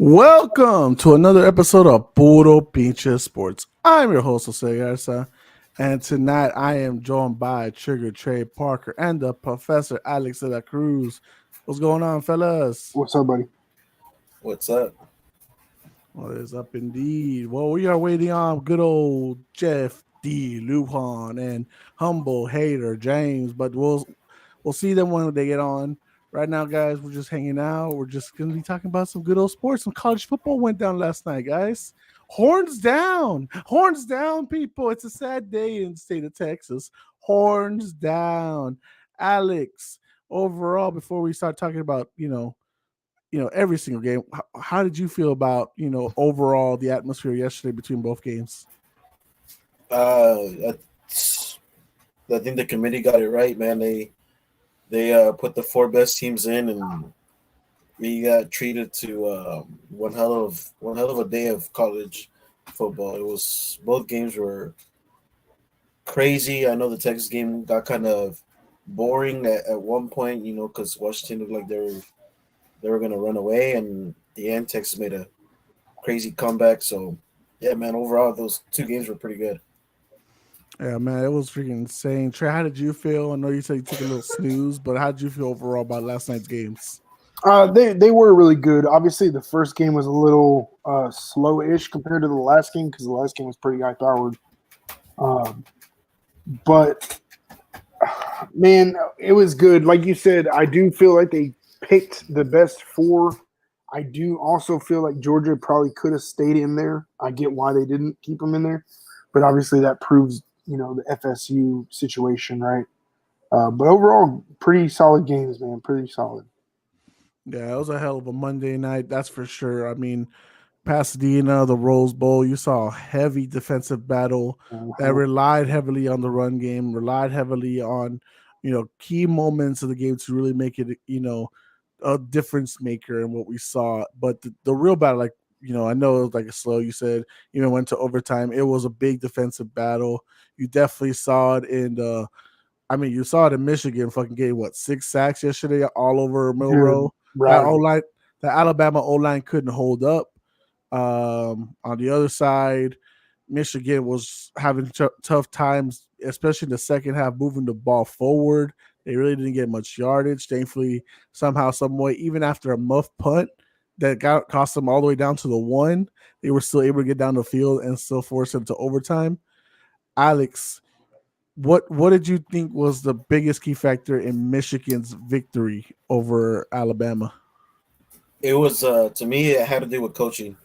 Welcome to another episode of Puro Pinche Sports. I'm your host, Jose Garza, and tonight I am joined by Trigger Trey Parker and the Professor Alex de la Cruz. What's going on, fellas? What's up, buddy? What's up? What is up, indeed? Well, we are waiting on good old Jeff D. Lujan and humble hater James, but we'll see them when they get on. Right now, guys, we're just hanging out. We're just going to be talking about some good old sports. Some college football went down last night, guys. Horns down, people. It's a sad day in the state of Texas. Horns down. Alex, overall, before we start talking about, every single game, how did you feel about, overall the atmosphere yesterday between both games? I, I think the committee got it right, man. They put the four best teams in, and we got treated to one hell of a day of college football. It was both games were crazy. I know the Texas game got kind of boring at one point, because Washington looked like they were gonna run away, and at the end Texas made a crazy comeback. So yeah, man. Overall, those two games were pretty good. Yeah, man, it was freaking insane. Trey, how did you feel? I know you said you took a little snooze, but how did you feel overall about last night's games? They were really good. Obviously, the first game was a little slow-ish compared to the last game because the last game was pretty high-powered. But man, it was good. Like you said, I do feel like they picked the best four. I do also feel like Georgia probably could have stayed in there. I get why they didn't keep them in there, but obviously that proves the FSU situation, right? But overall, pretty solid games, man. Pretty solid. Yeah, it was a hell of a Monday night, that's for sure. I mean, Pasadena, the Rose Bowl, you saw a heavy defensive battle that Uh-huh. relied heavily on the run game, relied heavily on, key moments of the game to really make it, a difference maker in what we saw. But the real battle, like, I know it was like a slow, you said, even went to overtime. It was a big defensive battle. You definitely saw it in the, I mean, you saw it in Michigan fucking getting what, 6 sacks yesterday all over Dude, Milrow. That O right. line, the Alabama O line couldn't hold up. On the other side, Michigan was having tough times, especially in the second half, moving the ball forward. They really didn't get much yardage. Thankfully, somehow, some way, even after a muff punt that cost them all the way down to the one, they were still able to get down the field and still force them to overtime. Alex, what did you think was the biggest key factor in Michigan's victory over Alabama? It was to me it had to do with coaching.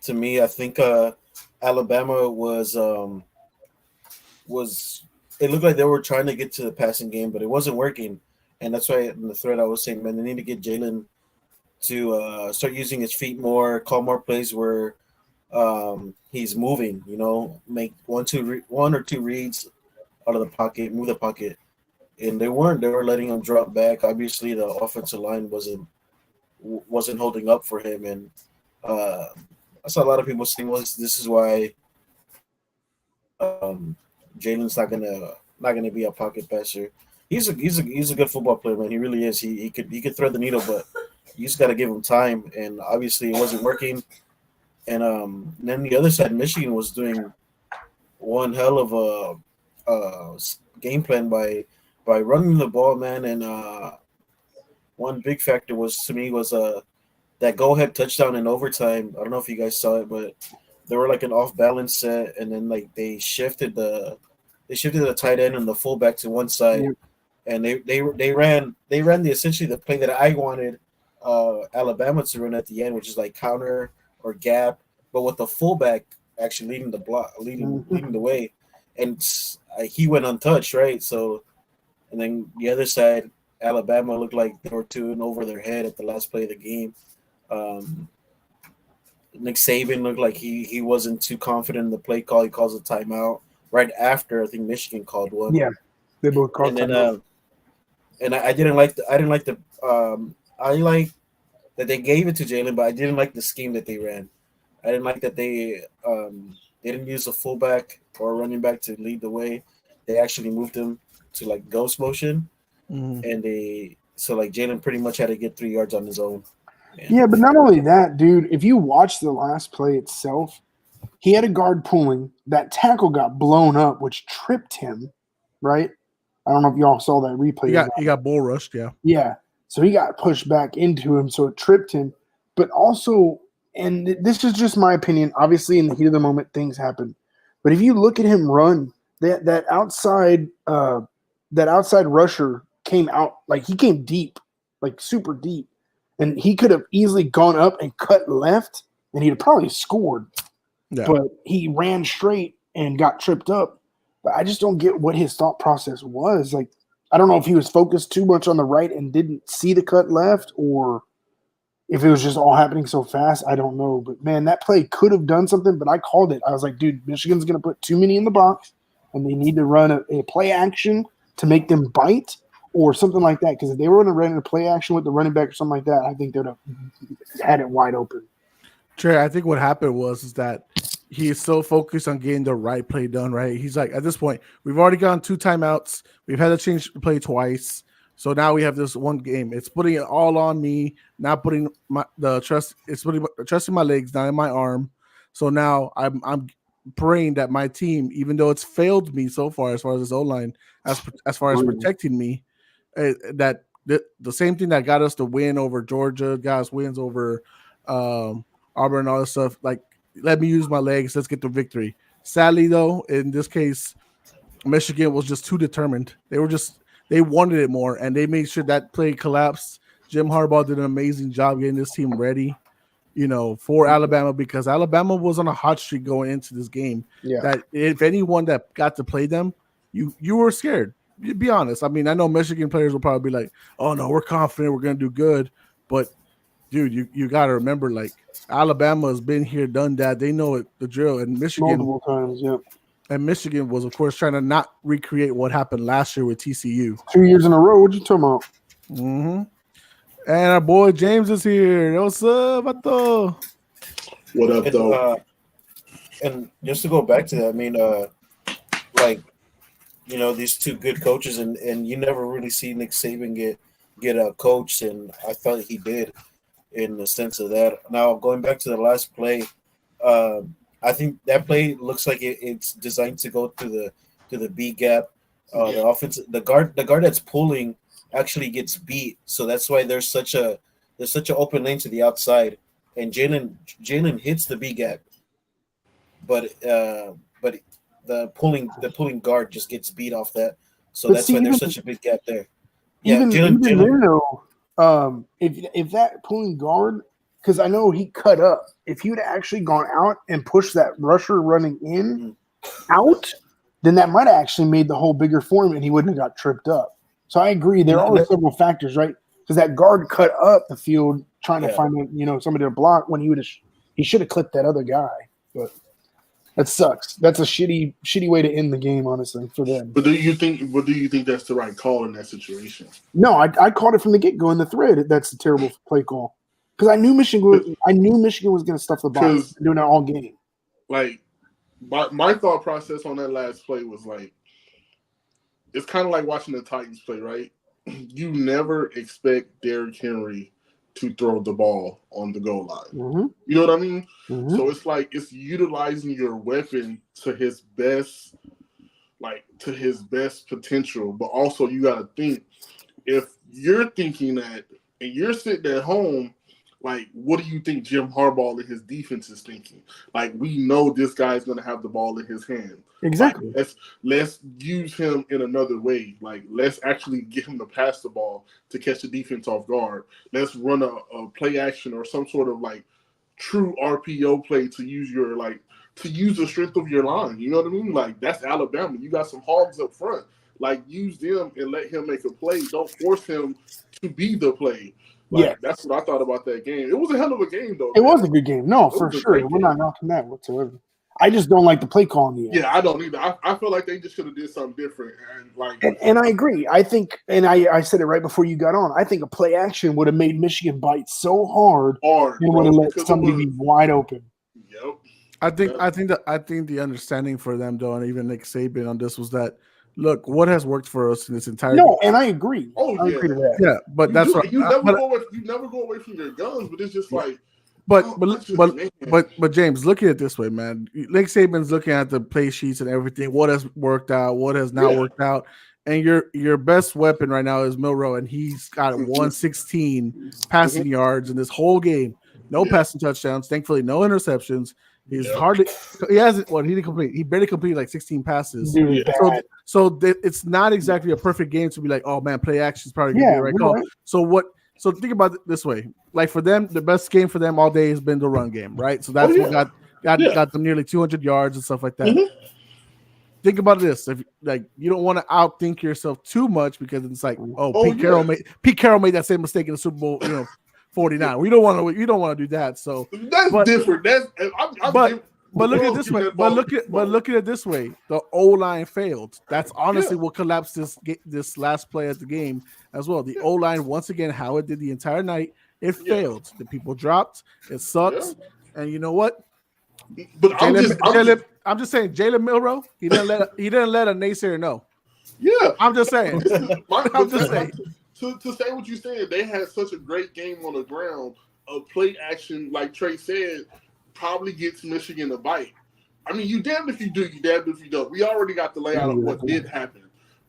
To me, I think Alabama was it looked like they were trying to get to the passing game, but it wasn't working, and that's why in the thread I was saying, man, they need to get Jalen to start using his feet more, call more plays where he's moving. Make one or two reads out of the pocket, move the pocket, and they weren't. They were letting him drop back. Obviously, the offensive line wasn't holding up for him, and uh, I saw a lot of people saying, "Well, this is why Jalen's not gonna be a pocket passer." He's a good football player, man. He really is. He could thread the needle, but you just got to give him time. And obviously, it wasn't working. And then the other side, Michigan was doing one hell of a game plan by running the ball, man. And one big factor was to me was that go ahead touchdown in overtime. I don't know if you guys saw it, but they were like an off balance set, and then like they shifted the tight end and the fullback to one side, Yep. and they ran the essentially the play that I wanted Alabama to run at the end, which is like counter or gap, but with the fullback actually leading the block, leading Mhm. leading the way, and he went untouched, right? So, and then the other side, Alabama looked like they were two and over their head at the last play of the game. Um, Nick Saban looked like he wasn't too confident in the play call. He calls a timeout right after I think Michigan called one, Yeah, they both called and then timeout. I I like that they gave it to Jalen, but I didn't like the scheme that they ran. I didn't like that they didn't use a fullback or a running back to lead the way. They actually moved him to like ghost motion, Mhm. and they so like Jalen pretty much had to get 3 yards on his own. Yeah, but not only that, dude, if you watch the last play itself, he had a guard pulling. That tackle got blown up, which tripped him, right? I don't know if y'all saw that replay. He got bull rushed, yeah. Yeah. So he got pushed back into him, so it tripped him. But also, and this is just my opinion, obviously in the heat of the moment, things happen. But if you look at him run, that outside rusher came out, like he came deep, like super deep. And he could have easily gone up and cut left, and he'd probably scored. Yeah. But he ran straight and got tripped up. But I just don't get what his thought process was. Like, I don't know if he was focused too much on the right and didn't see the cut left, or if it was just all happening so fast. I don't know. But, man, that play could have done something, but I called it. I was like, dude, Michigan's going to put too many in the box, and they need to run a play action to make them bite or something like that. Because if they were going to run a play action with the running back or something like that, I think they would have had it wide open. Trey, I think what happened is that he is so focused on getting the right play done, right? He's like, at this point, we've already gone 2 timeouts. We've had to change the play twice. So now we have this one game. It's putting it all on me, not putting trusting my legs, not in my arm. So now I'm praying that my team, even though it's failed me so far as this O-line, as far as protecting me, that the same thing that got us the win over Georgia, got us wins over Auburn and all this stuff, like, let me use my legs. Let's get the victory. Sadly, though, in this case, Michigan was just too determined. They wanted it more, and they made sure that play collapsed. Jim Harbaugh did an amazing job getting this team ready, for Alabama, because Alabama was on a hot streak going into this game. Yeah. That if anyone that got to play them, you were scared. Be honest. I mean, I know Michigan players will probably be like, "Oh no, we're confident, we're going to do good," but dude, you got to remember, like, Alabama has been here, done that. They know it, the drill. And Michigan, multiple times, yeah. And Michigan was, of course, trying to not recreate what happened last year with TCU. 2 years in a row. What you talking about? Mm-hmm. And our boy James is here. What's up, Vato? What up, though? And just to go back to that, I mean, these two good coaches, and you never really see Nick Saban get coached, and I thought he did in the sense of that. Now, going back to the last play, I think that play looks like it's designed to go to the B gap. The offense, the guard that's pulling actually gets beat, so that's why there's such an open lane to the outside, and Jalen hits the B gap, but the pulling guard just gets beat off that, so that's why there's such a big gap there. Yeah, even there, though, if that pulling guard, because I know he cut up. If he would have actually gone out and pushed that rusher running in out, then that might have actually made the hole bigger for him, and he wouldn't have got tripped up. So I agree. There are several factors, right? Because that guard cut up the field trying to find somebody to block when he should have clipped that other guy. But that sucks. That's a shitty way to end the game, honestly, for them. But do you think that's the right call in that situation? No, I called it from the get-go in the thread. That's a terrible play call. Because I knew Michigan was going to stuff the box doing it all game. Like, my thought process on that last play was like, it's kind of like watching the Titans play, right? You never expect Derrick Henry to throw the ball on the goal line. Mm-hmm. You know what I mean? Mm-hmm. So it's like it's utilizing your weapon to his best potential. But also you got to think, if you're thinking that and you're sitting at home, like, what do you think Jim Harbaugh and his defense is thinking? Like, we know this guy's going to have the ball in his hand. Exactly. Like, let's use him in another way. Like, let's actually get him to pass the ball to catch the defense off guard. Let's run a play action or some sort of, like, true RPO play to use the strength of your line. You know what I mean? Like, that's Alabama. You got some hogs up front. Like, use them and let him make a play. Don't force him to be the play. Like, that's what I thought about that game. It was a hell of a game, though. It was a good game. No, for sure. We're not knocking that whatsoever. I just don't like the play call in the end. Yeah, I don't either. I feel like they just should have did something different. And I agree. I think, and I said it right before you got on, I think a play action would have made Michigan bite so hard and would have let somebody be wide open. Yep. I think the understanding for them, though, and even Nick Saban on this, was that look, what has worked for us in this entire No, and I agree. Oh, I yeah. agree to that. yeah, but You that's do, what. you never go away from your guns, but it's just like. But oh, but that's just, but man. but James, look at it this way, man. Nick Saban's looking at the play sheets and everything. What has worked out? What has not Yeah. worked out? And your best weapon right now is Milrow, and he's got 116 passing yards in this whole game. No Yeah. passing touchdowns. Thankfully, no interceptions. He's Yeah. hardly. He hasn't. Well, he didn't complete. He barely completed like 16 passes. Dude, Yeah. bad. So it's not exactly a perfect game to be like, oh man, play action is probably gonna be Yeah, the right you're call. right. So what? So think about it this way: like for them, the best game for them all day has been the run game, right? So that's Oh, what yeah. got them nearly 200 yards and stuff like that. Mhm. Think about this: if like you don't want to outthink yourself too much because it's like, oh, Oh, Pete Carroll made that same mistake in the Super Bowl, 49. We don't want to do that. So That's but- different. but look at it this way. But look at it this way. The O line failed. That's honestly what collapsed this last play at the game as well. The O line once again, how it did the entire night, it failed. The people dropped. It sucks. And you know what? But I'm just saying, Jalen Milrow, he didn't let a naysayer know. Yeah, I'm just saying. I'm just saying. To say what you said, they had such a great game on the ground. A play action, like Trey said, probably gets Michigan a bite. I mean, you damned if you do, you damned if you don't. We already got the layout of what did happen.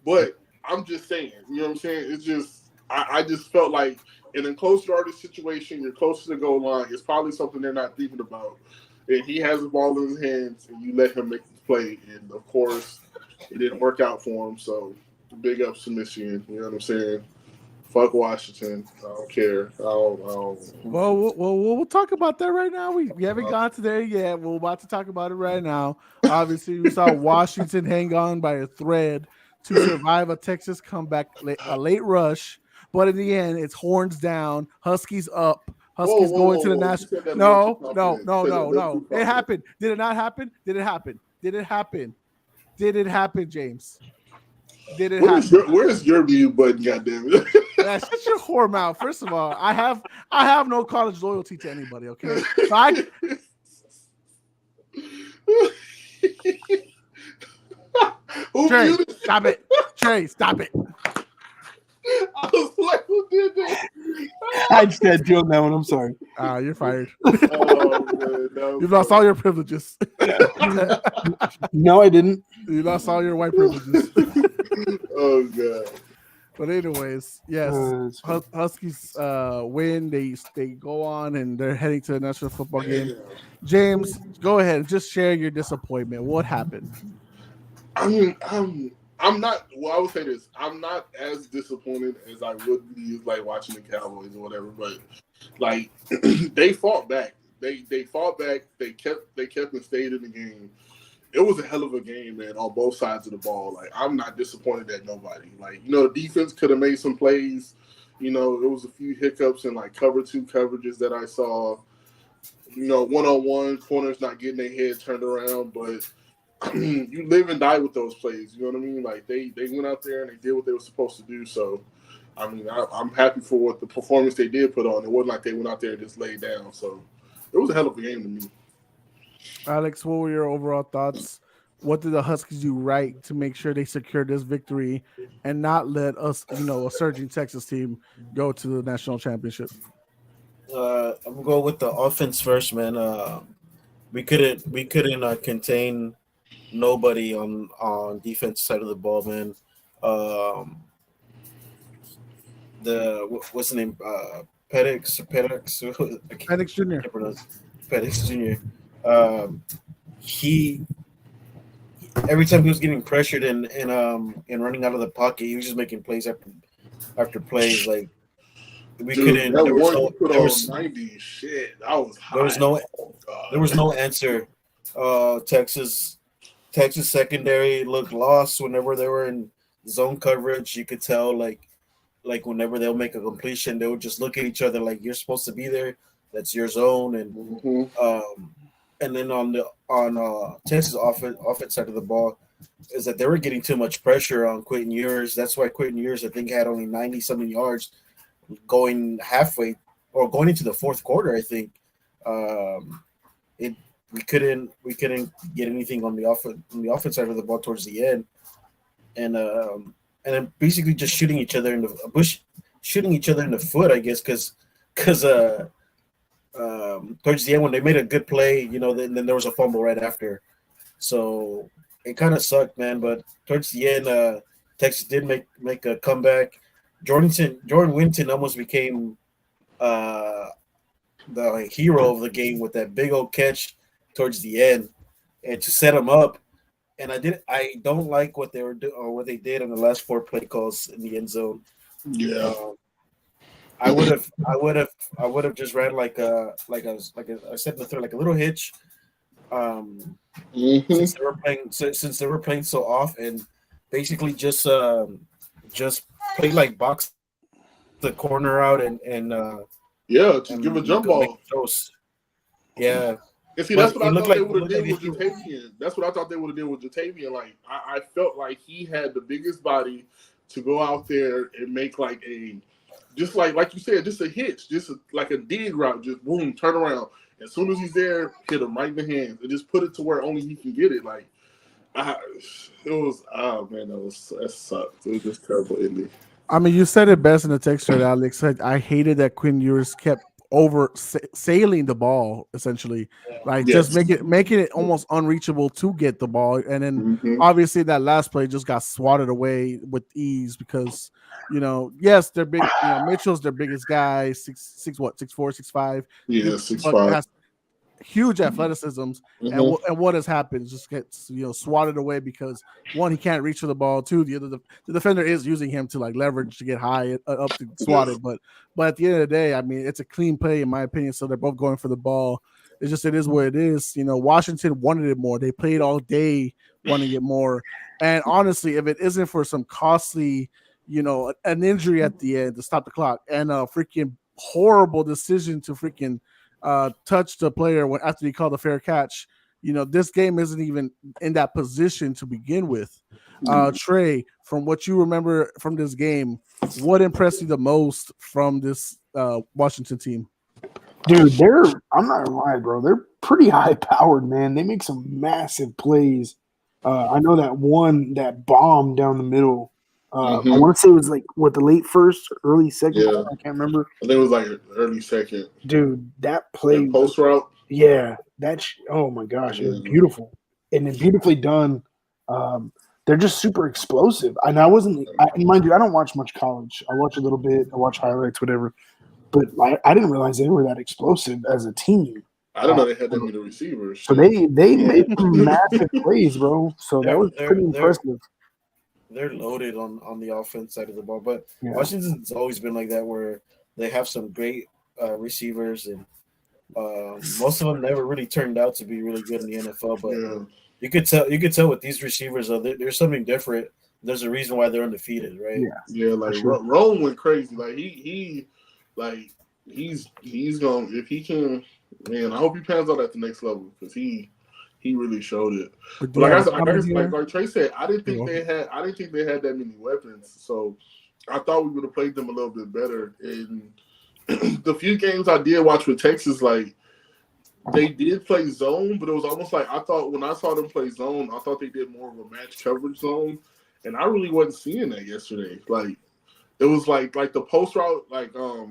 But I'm just saying, you know what I'm saying? It's just, I just felt like in a close yardage situation, you're close to the goal line. It's probably something they're not thinking about. And he has the ball in his hands, and you let him make the play. And, of course, it didn't work out for him. So, big ups to Michigan. You know what I'm saying? Fuck Washington. I don't care. I don't. Well, we'll talk about that right now. We haven't gone to there yet. We're about to talk about it right now. Obviously, we saw Washington hang on by a thread to survive a Texas comeback, a late rush. But in the end, it's horns down, Huskies up. Huskies going to the national. No. It happened. Did it not happen? Did it happen? Did it happen? Did it happen, James? Did it happen? Where's your mute button, goddammit? Yeah, shut your whore mouth. First of all, I have no college loyalty to anybody, okay? So Trey, stop it. Trey, stop it. I was like, who did that? I just had to do on that one. I'm sorry. You're fired. Oh, man, You've lost all your privileges. No, I didn't. You lost all your white privileges. Oh, God. But anyways, yes, Huskies win. They go on and they're heading to the national football game. James, go ahead and just share your disappointment. What happened? I mean, I'm not. Well, I would say this: I'm not as disappointed as I would be like watching the Cowboys or whatever. But like, they fought back. They fought back. They kept and stayed in the game. It was a hell of a game, man, on both sides of the ball. Like, I'm not disappointed at nobody. Like, the defense could have made some plays. There was a few hiccups in, like, cover 2 coverages that I saw. One-on-one, corners not getting their head turned around. But, I mean, you live and die with those plays. You know what I mean? Like, they went out there and they did what they were supposed to do. So, I mean, I'm happy for what the performance they did put on. It wasn't like they went out there and just laid down. So, it was a hell of a game to me. Alex, what were your overall thoughts? What did the Huskies do right to make sure they secured this victory and not let us, a surging Texas team, go to the national championship? I'm gonna go with the offense first, man. We couldn't contain nobody on defense side of the ball, man. What's the name? Penix Jr. Penix Jr. He every time he was getting pressured and running out of the pocket, he was just making plays after plays. Like we couldn't. There was 90 shit. That was high. There was no answer. Texas secondary looked lost whenever they were in zone coverage. You could tell like whenever they'll make a completion, they would just look at each other like you're supposed to be there. That's your zone, and and then on Texas offense side of the ball is that they were getting too much pressure on Quentin Ewers. That's why Quentin Ewers I think had only 90-something yards going halfway or going into the fourth quarter. I think we couldn't get anything on the offense side of the ball towards the end. then basically just shooting each other in the foot, I guess, because towards the end when they made a good play, then there was a fumble right after, so it kind of sucked, man. But towards the end, Texas did make a comeback. Jordan Winton almost became the hero of the game with that big old catch towards the end and to set him up. And I don't like what they were doing or what they did on the last 4 play calls in the end zone. Yeah. I would have just ran like I said in the third, like a little hitch. Since they were playing so off, and basically just play like box the corner out and just give a jump ball. Yeah. And see, that's what I thought they would have did with Jatavian. That's what I thought they would have did with Jatavian. Like, I felt like he had the biggest body to go out there and make like just like you said, just a hitch, like a dig route, just boom, turn around. As soon as he's there, hit him right in the hands and just put it to where only he can get it. Like, that sucked. It was just terrible ending. I mean, you said it best in the text thread, Alex. I hated that Quinn Ewers kept sailing the ball, essentially, like just making it almost unreachable to get the ball, and then obviously that last play just got swatted away with ease because yes, they're big. Mitchell's their biggest guy, 6'4", 6'5". Yeah, 6'5". Has huge athleticisms, and what has happened just gets swatted away because one, he can't reach for the ball. Two, the defender is using him to like leverage to get high up to swat it. But at the end of the day, I mean, it's a clean play in my opinion. So they're both going for the ball. It is what it is. Washington wanted it more. They played all day wanting it more. And honestly, if it isn't for some costly, an injury at the end to stop the clock and a freaking horrible decision to freaking touch the player after he called a fair catch, this game isn't even in that position to begin with. Trey, from what you remember from this game, what impressed you the most from this Washington team? Dude, I'm not gonna lie, bro. They're pretty high powered, man. They make some massive plays. I know that bomb down the middle. I want to say it was like the late first, early second. Yeah. I can't remember. I think it was like early second. Dude, that play, post route. Yeah, oh my gosh, it was beautiful and then beautifully done. They're just super explosive. And mind you, I don't watch much college. I watch a little bit. I watch highlights, whatever. But I didn't realize they were that explosive as a team. I didn't know they had that many receivers. So they made some massive plays, bro. So that was pretty impressive. They're loaded on the offense side of the ball, but Washington's always been like that, where they have some great receivers, and most of them never really turned out to be really good in the NFL. But you could tell with these receivers, there's something different. There's a reason why they're undefeated, right? Yeah. Like Rome went crazy. Like he's going, if he can. Man, I hope he pans out at the next level because he really showed it. But like Trey said, I didn't think they had that many weapons. So I thought we would have played them a little bit better. And the few games I did watch with Texas, like they did play zone, but it was almost like I thought when I saw them play zone, I thought they did more of a match coverage zone, and I really wasn't seeing that yesterday. Like it was like the post route, like I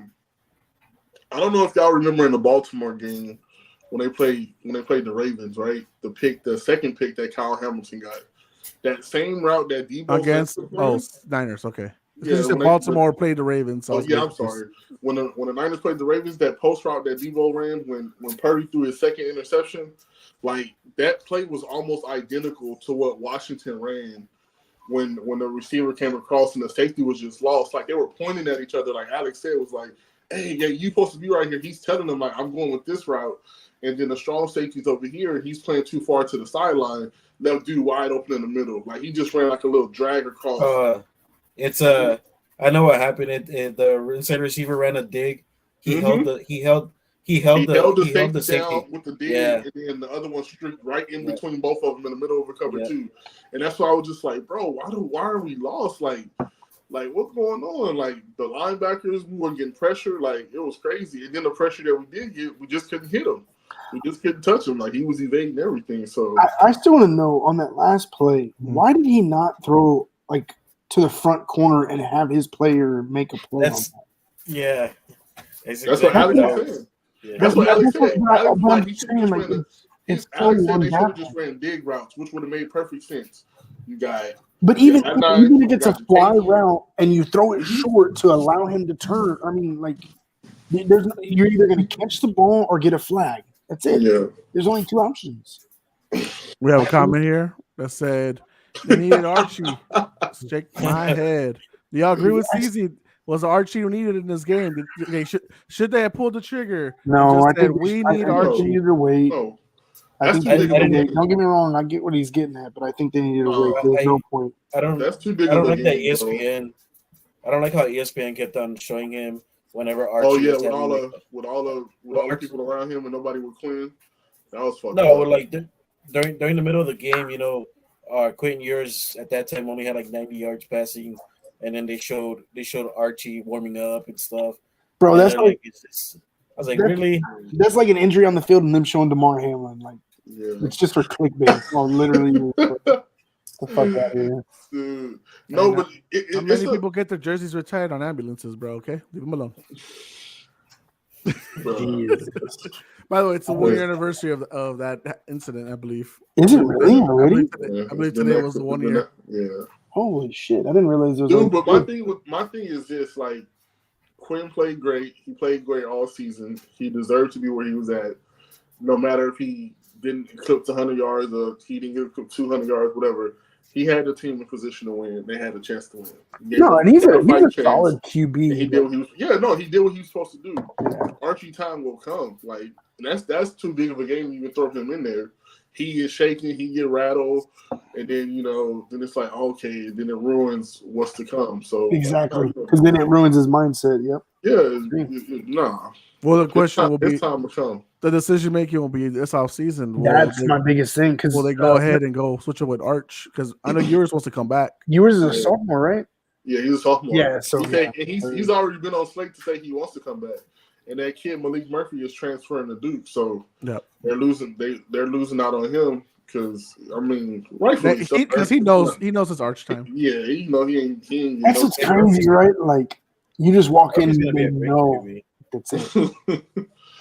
don't know if y'all remember in the Baltimore game when they played the Ravens, right? The second pick that Kyle Hamilton got, that same route that Debo against Niners. Okay, yeah, Baltimore played the Ravens. So I'm sorry. When the Niners played the Ravens, that post route that Debo ran when Purdy threw his second interception, like that play was almost identical to what Washington ran when the receiver came across and the safety was just lost. Like they were pointing at each other, like Alex said, was like, hey, yeah, you supposed to be right here. He's telling them, like, I'm going with this route. And then the strong safety's over here, and he's playing too far to the sideline. That dude wide open in the middle. Like, he just ran like a little drag across. I know what happened. The inside receiver ran a dig. He held the safety down with the dig, and then the other one stripped right in between both of them in the middle of a cover two. And that's why I was just like, bro, why are we lost? Like, what's going on? Like, the linebackers, we weren't getting pressure. Like, it was crazy. And then the pressure that we did get, we just couldn't hit him. We just couldn't touch him. Like, he was evading everything. So I still want to know, on that last play, why did he not throw like to the front corner and have his player make a play. Yeah. That's what Alex was saying. Yeah. That's what Alex said. Alex was like, he should have like, just Alex said they should have just ran dig routes, which would have made perfect sense. You got, but even if it's a fly route and you throw it short to allow him to turn, I mean, like, you're either going to catch the ball or get a flag. That's it. Yeah. There's only two options. We have a comment here that said they needed Archie. Shake my head. Do y'all agree with CZ? Was Archie who needed in this game? Should they have pulled the trigger? No, I think we need Archie. They needed to wait. No. I think they needed to wait. Don't get me wrong. I get what he's getting at, but I think they needed to wait. There's no point. That's too big. I don't of a like that game, ESPN. I don't like how ESPN kept on showing him whenever Archie. Oh yeah, with all the people around him and nobody with Quinn. That was fucked up. No, like during the middle of the game, Quentin Ewers at that time only had like 90 yards passing, and then they showed Archie warming up and stuff. Bro, that's like I was like, really? That's like an injury on the field and them showing DeMar Hamlin. Like, it's just for clickbait. Oh, literally. The fuck out of here. Dude. No, but how many people get their jerseys retired on ambulances, bro? Okay, leave them alone. By the way, it's the 1 year anniversary of that incident, I believe. Is it really already? I believe today was the 1 year. Yeah. Holy shit! I didn't realize it was. Dude, but my thing is this: like, Quinn played great. He played great all season. He deserved to be where he was at. No matter if he didn't eclipse 100 yards or he didn't get 200 yards, whatever. He had the team in position to win. They had a chance to win. No, and he's a solid QB. He did what he was. Yeah, no, he did what he was supposed to do. Archie time will come. Like, and that's too big of a game to even throw him in there. He is shaking. He get rattled, and then then it's like okay, then it ruins what's to come. So exactly, because then it ruins his mindset. Yep. Yeah. Nah. Well, the question will be: this time will come. The decision making will be this off season. That's my biggest thing. Because will they go ahead and go switch it with Arch? Because I know Ewers wants to come back. Ewers is a sophomore, right? Yeah, he's a sophomore. Yeah, so he's already been on Slate to say he wants to come back. And that kid Malik Murphy is transferring to Duke, so they're losing. They're losing out on him because rightfully because he knows it's Arch time. Yeah, he ain't. That's what's crazy, right? Like you just walk in and they know that's it.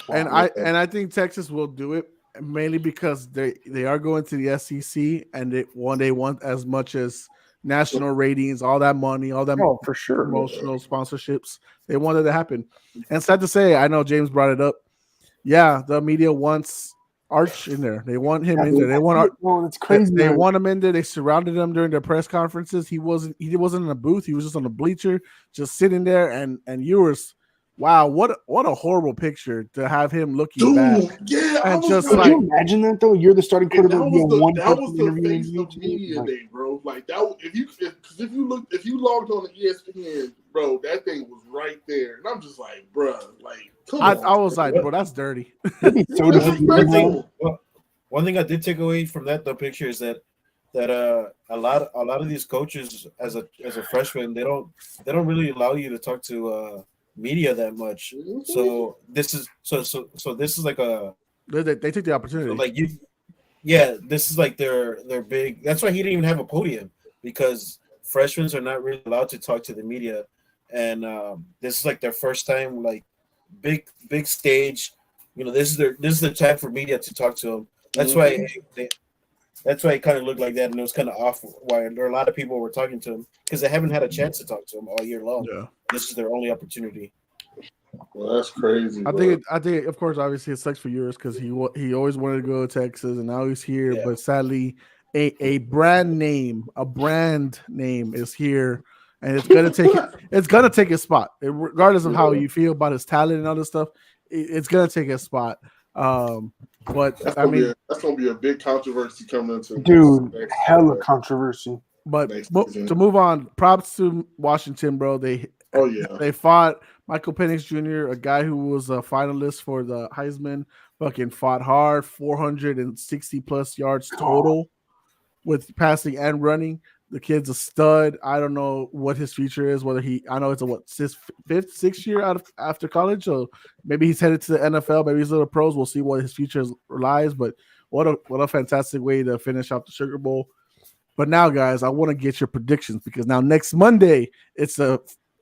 And I think Texas will do it mainly because they are going to the SEC and they want as much as national ratings, all that money, all that for sure promotional sponsorships. They wanted to happen. And sad to say, I know James brought it up. Yeah, the media wants Arch in there. They want him in there. They want Arch. Oh, that's crazy. They want him in there. They surrounded him during their press conferences. He wasn't in a booth. He was just on a bleacher, just sitting there. And Ewers. Wow, what a horrible picture to have him looking back. Yeah, and just can you imagine that though? You're the starting quarterback. That was the face of media day, bro. Like that, if you logged on the ESPN, bro, that thing was right there, and I'm just like, bro, like, I was like, bro, that's dirty. One thing I did take away from that picture is that a lot of these coaches as a freshman they don't really allow you to talk to media that much. So this is this is like a they took the opportunity. So like this is like their big. That's why he didn't even have a podium because freshmen are not really allowed to talk to the media, and this is like their first time like big stage. This is the time for media to talk to them. That's why it kind of looked like that, and it was kind of off. Why there are a lot of people were talking to him because they haven't had a chance to talk to him all year long. Yeah. This is their only opportunity. Well, that's crazy. I think, of course, obviously, it sucks for Ewers because he always wanted to go to Texas, and now he's here. Yeah. But sadly, a brand name is here, and it's gonna take his spot, regardless of how you feel about his talent and all this stuff. It's gonna take his spot. But that's gonna be a big controversy coming into hella controversy. But to move on, props to Washington, bro. They fought Michael Penix Jr., a guy who was a finalist for the Heisman. Fucking fought hard, 460 plus yards total with passing and running. The kid's a stud. I don't know what his future is. I know it's a sixth year after college, so maybe he's headed to the NFL. Maybe he's a little pros. We'll see what his future lies. But what a fantastic way to finish off the Sugar Bowl. But now, guys, I want to get your predictions because now next Monday it's the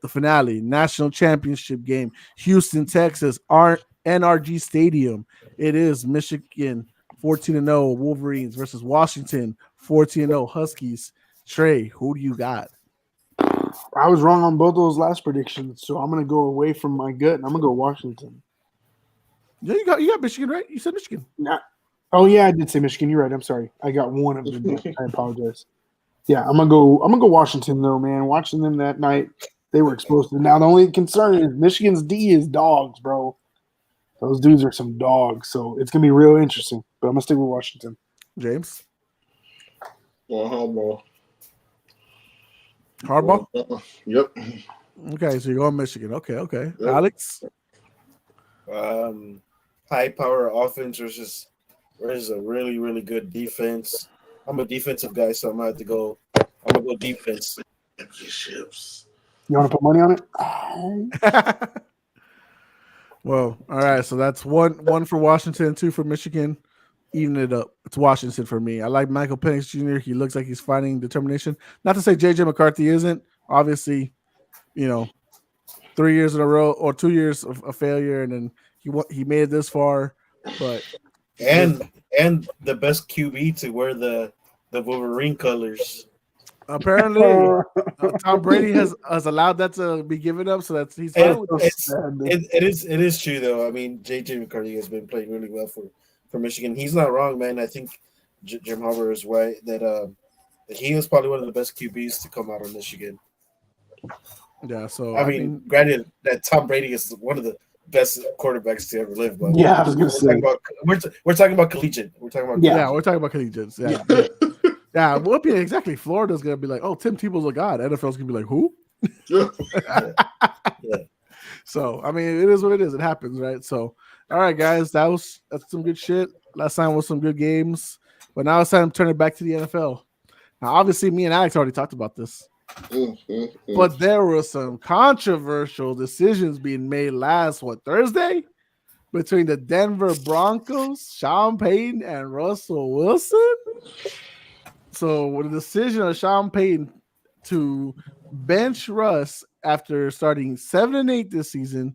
finale, national championship game, Houston, Texas, NRG Stadium. It is Michigan 14-0 Wolverines versus Washington 14-0 Huskies. Trey, who do you got? I was wrong on both those last predictions, so I'm gonna go away from my gut and I'm gonna go Washington. Yeah, you got Michigan, right? You said Michigan. Oh yeah, I did say Michigan. You're right. I'm sorry. I got one of them. I apologize. Yeah, I'm gonna go Washington though, man. Watching them that night, they were explosive. Now the only concern is Michigan's D is dogs, bro. Those dudes are some dogs, so it's gonna be real interesting. But I'm gonna stick with Washington. James. Hardball. Hardball? Yep. Okay, so you're going Michigan. Okay. Yep. Alex? High power offense versus a really, really good defense. I'm a defensive guy, so I'm gonna go defense. You want to put money on it? Well, all right. So that's one for Washington, 2 for Michigan. Even it up. It's Washington for me. I like Michael Penix Jr. He looks like he's finding determination. Not to say J.J. McCarthy isn't. Obviously, 3 years in a row or 2 years of a failure, and then he made it this far. But and the best QB to wear the Wolverine colors. Apparently, Tom Brady has allowed that to be given up, so he's fine with it is true though. I mean, J.J. McCarthy has been playing really well for Michigan. He's not wrong, man. I think Jim Harbaugh is right that he is probably one of the best QBs to come out of Michigan. Yeah. So I mean, granted that Tom Brady is one of the best quarterbacks to ever live, but yeah, I was gonna say we're talking about collegiate. We're talking about collegiates. Yeah. Yeah, well, exactly. Florida's gonna be like, "Oh, Tim Tebow's a god." NFL's gonna be like, "Who?" Yeah. So, I mean, it is what it is. It happens, right? So, all right, guys, that's some good shit. Last time was some good games, but now it's time to turn it back to the NFL. Now, obviously, me and Alex already talked about this, but there were some controversial decisions being made last Thursday between the Denver Broncos, Sean Payton, and Russell Wilson. So, with the decision of Sean Payton to bench Russ after starting 7-8 this season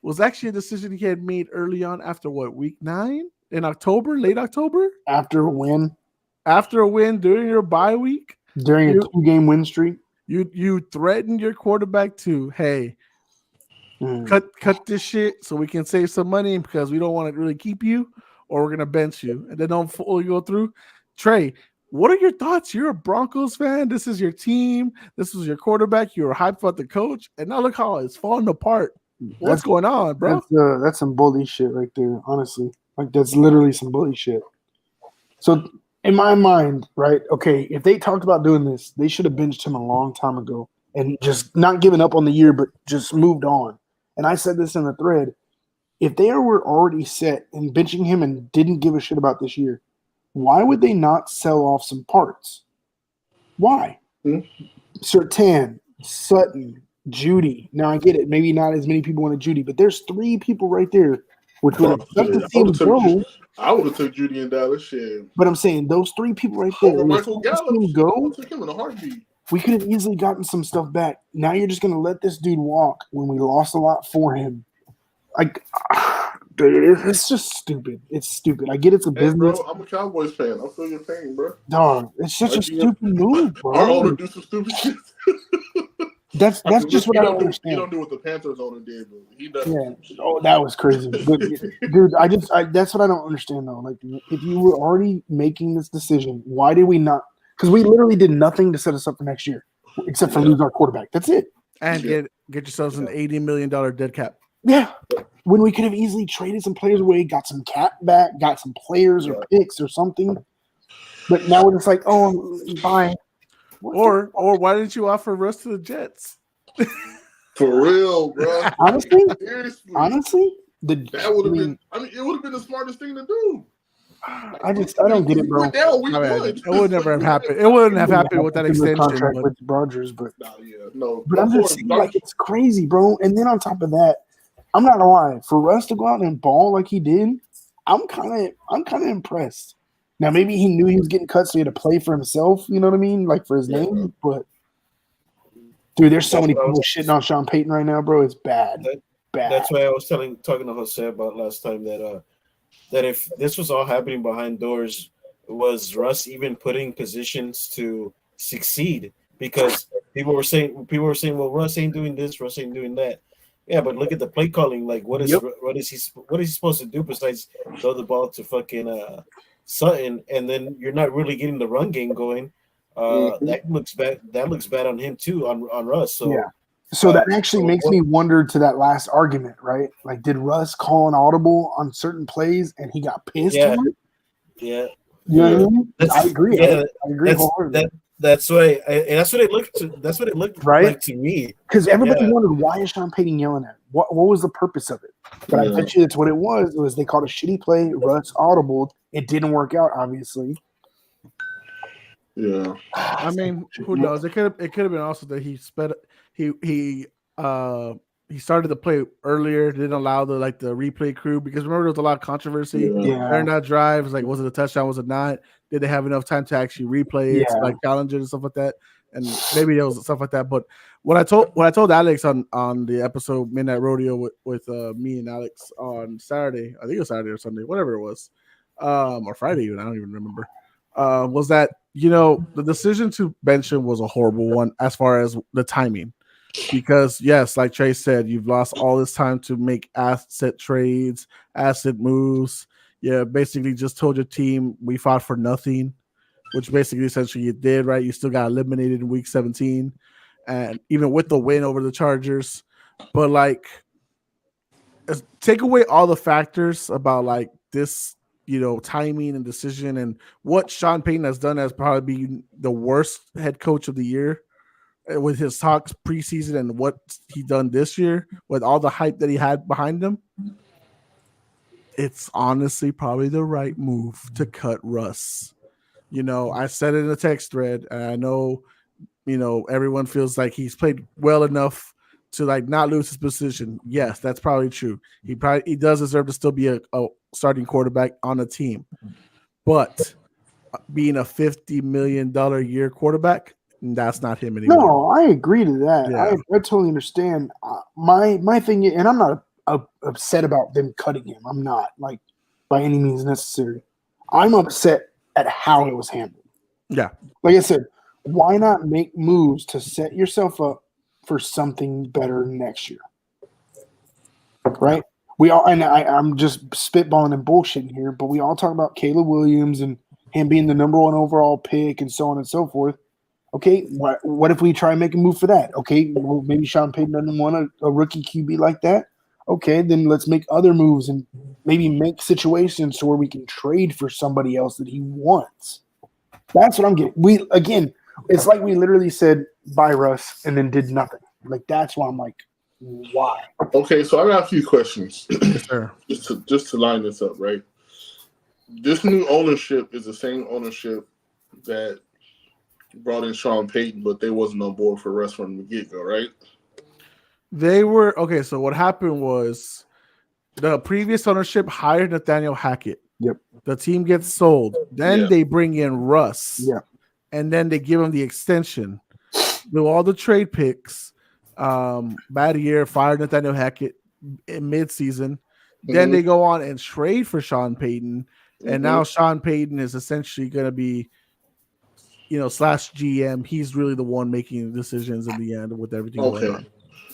was actually a decision he had made early on after week 9 in October, late October? After a win during your bye week? During a 2-game win streak? You threatened your quarterback to, hey, cut this shit so we can save some money because we don't want to really keep you, or we're going to bench you. And then don't fully go through. Trey, what are your thoughts? You're a Broncos fan. This is your team. This was your quarterback. You were hyped about the coach. And now look how it's falling apart. What's going on, bro? That's some bully shit right there, honestly. Like, that's literally some bully shit. So, in my mind, right, okay, if they talked about doing this, they should have benched him a long time ago and just not given up on the year, but just moved on. And I said this in the thread. If they were already set and benching him and didn't give a shit about this year, why would they not sell off some parts? Why? Surtain, Sutton, Judy. Now I get it. Maybe not as many people wanted Judy, but there's 3 people right there, which would have stuck the team go. I would have took Judy in Dallas. Shit. But I'm saying those 3 people right there. Michael Gallup. Go. Took him in a heartbeat. We could have easily gotten some stuff back. Now you're just gonna let this dude walk when we lost a lot for him. Like, dude, it's just stupid. It's stupid. I get it's a business. Bro, I'm a Cowboys fan. I feel your pain, bro. Dog, it's such a stupid move, bro. Our owner do some stupid shit. That's just what I don't understand. He don't do what the Panthers owner did, but he does. Yeah. Oh, that was crazy, but, dude. That's what I don't understand though. Like, if you were already making this decision, why did we not? Because we literally did nothing to set us up for next year, except for lose our quarterback. That's it. And get yourselves an $80 million dead cap. Yeah. When we could have easily traded some players away, got some cap back, got some players or picks or something. But now we're just like, oh, bye. Or why didn't you offer Russ to the Jets? For real, bro. Honestly, seriously, that would have been. I mean, it would have been the smartest thing to do. I don't get it, bro. It would never have happened. It wouldn't have happened with that extension. Contract with Rodgers, but But I'm just saying, like, it's crazy, bro. And then on top of that, I'm not gonna lie. For Russ to go out and ball like he did, I'm kind of impressed Now maybe he knew he was getting cut, so he had to play for himself. You know what I mean, like for his name. But dude, there's so many people shitting on Sean Payton right now, bro. It's bad. That's why I was talking to Jose about last time that that if this was all happening behind doors, was Russ even putting positions to succeed? Because people were saying, well, Russ ain't doing this, Russ ain't doing that. Yeah, but look at the play calling. Like, what is he supposed to do besides throw the ball to fucking Sutton, and then you're not really getting the run game going. That looks bad. That looks bad on him too, on Russ. So yeah. So that actually makes me wonder to that last argument, right? Like, did Russ call an audible on certain plays and he got pissed? Yeah, you know what I mean? I agree. Yeah, I agree wholeheartedly. That's what it looked. That's what it looked like to me. Because everybody wondered, why is Sean Payton yelling at him? What was the purpose of it? But I bet you that's what it was. It was they called a shitty play. Russ audibled. It didn't work out, obviously. Yeah. I mean, who knows? It could have been also that he started the play earlier, didn't allow the replay crew, because remember there was a lot of controversy during that drive. It was like, was it a touchdown? Was it not? Did they have enough time to actually replay it, like challenge it and stuff like that? And maybe there was stuff like that. But what I told Alex on the episode Midnight Rodeo with me and Alex on Saturday, I think it was Saturday or Sunday, whatever it was, or Friday even, I don't even remember, was that, the decision to bench him was a horrible one as far as the timing. Because, yes, like Trey said, you've lost all this time to make asset trades, asset moves. Yeah, basically just told your team we fought for nothing, which basically essentially you did, right? You still got eliminated in week 17, and even with the win over the Chargers. But, take away all the factors about, this, timing and decision, and what Sean Payton has done as probably being the worst head coach of the year with his talks preseason and what he done this year with all the hype that he had behind him. It's honestly probably the right move to cut Russ. I said it in a text thread, and I know, everyone feels like he's played well enough to not lose his position. Yes, that's probably true. He does deserve to still be a starting quarterback on a team, but being a $50 million a year quarterback, that's not him anymore. No, I agree to that. Yeah. I totally understand. My thing, and I'm not upset about them cutting him. I'm not, by any means necessary. I'm upset at how it was handled. Yeah. Like I said, why not make moves to set yourself up for something better next year? Right? I'm just spitballing and bullshitting here, but we all talk about Caleb Williams and him being the number 1 overall pick and so on and so forth. Okay, what if we try and make a move for that? Okay, well, maybe Sean Payton doesn't want a rookie QB like that. Okay, then let's make other moves and maybe make situations to where we can trade for somebody else that he wants. That's what I'm getting. It's like we literally said bye Russ and then did nothing. That's why I'm like, why? Okay, so I got a few questions. Sure. just to line this up, right? This new ownership is the same ownership that brought in Sean Payton, but they wasn't on board for Russ from the get-go, right? They were okay. So what happened was the previous ownership hired Nathaniel Hackett. Yep. The team gets sold. Then they bring in Russ. Yeah. And then they give him the extension. Do all the trade picks. Bad year, fired Nathaniel Hackett in midseason. Then they go on and trade for Sean Payton. And now Sean Payton is essentially going to be, slash GM. He's really the one making the decisions in the end with everything going on.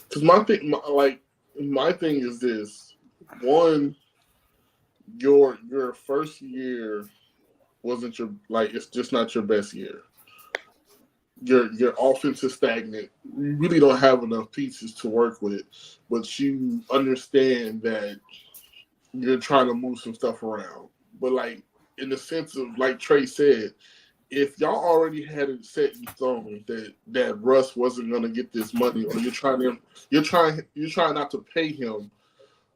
Because my thing is this: one, your first year wasn't it's just not your best year. Your offense is stagnant. You really don't have enough pieces to work with, but you understand that you're trying to move some stuff around. But in the sense of like Trey said, if y'all already had it set in stone that Russ wasn't gonna get this money, or you're trying not to pay him,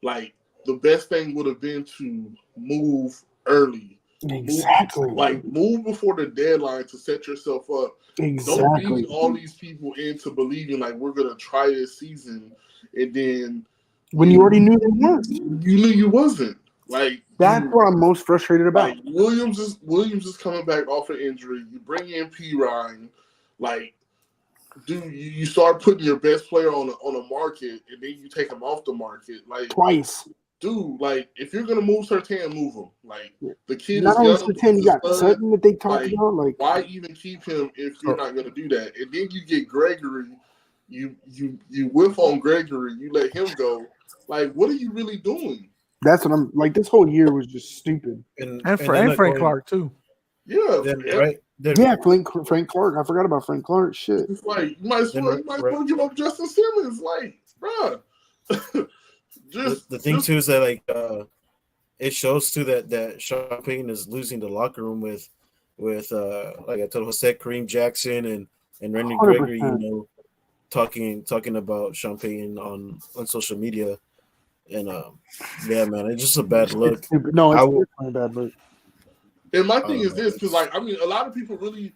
the best thing would have been to move early. Exactly. Move before the deadline to set yourself up. Exactly. Don't lead all these people into believing we're gonna try this season, and then when you already knew they weren't. You knew you wasn't. Like That's what I'm most frustrated about. Like Williams is coming back off an injury. You bring in P. Ryan, like, dude, you start putting your best player on a market, and then you take him off the market, like Twice. Dude, like, if you're gonna move Surtain, move him. Like, the kid Not only is young. Surtain, you got Sutton that they talked like, about. Like, why even keep him if you're not gonna do that? And then you get Gregory. You whiff on Gregory. You let him go. Like, what are you really doing? that's what I'm like. This whole year was just stupid. And Frank Clark too. Yeah, Frank Clark. I forgot about Frank Clark. Shit. It's like you might as well give up Justin Simmons. Like, bruh. The thing too is that like it shows too that Sean Payton is losing the locker room with like I told Jose Kareem Jackson and Randy 100%. Gregory, you know, talking about Sean Payton on social media, and yeah, man, it's just a bad look. No, it's definitely a bad look. And my thing is this, because like I mean, a lot of people really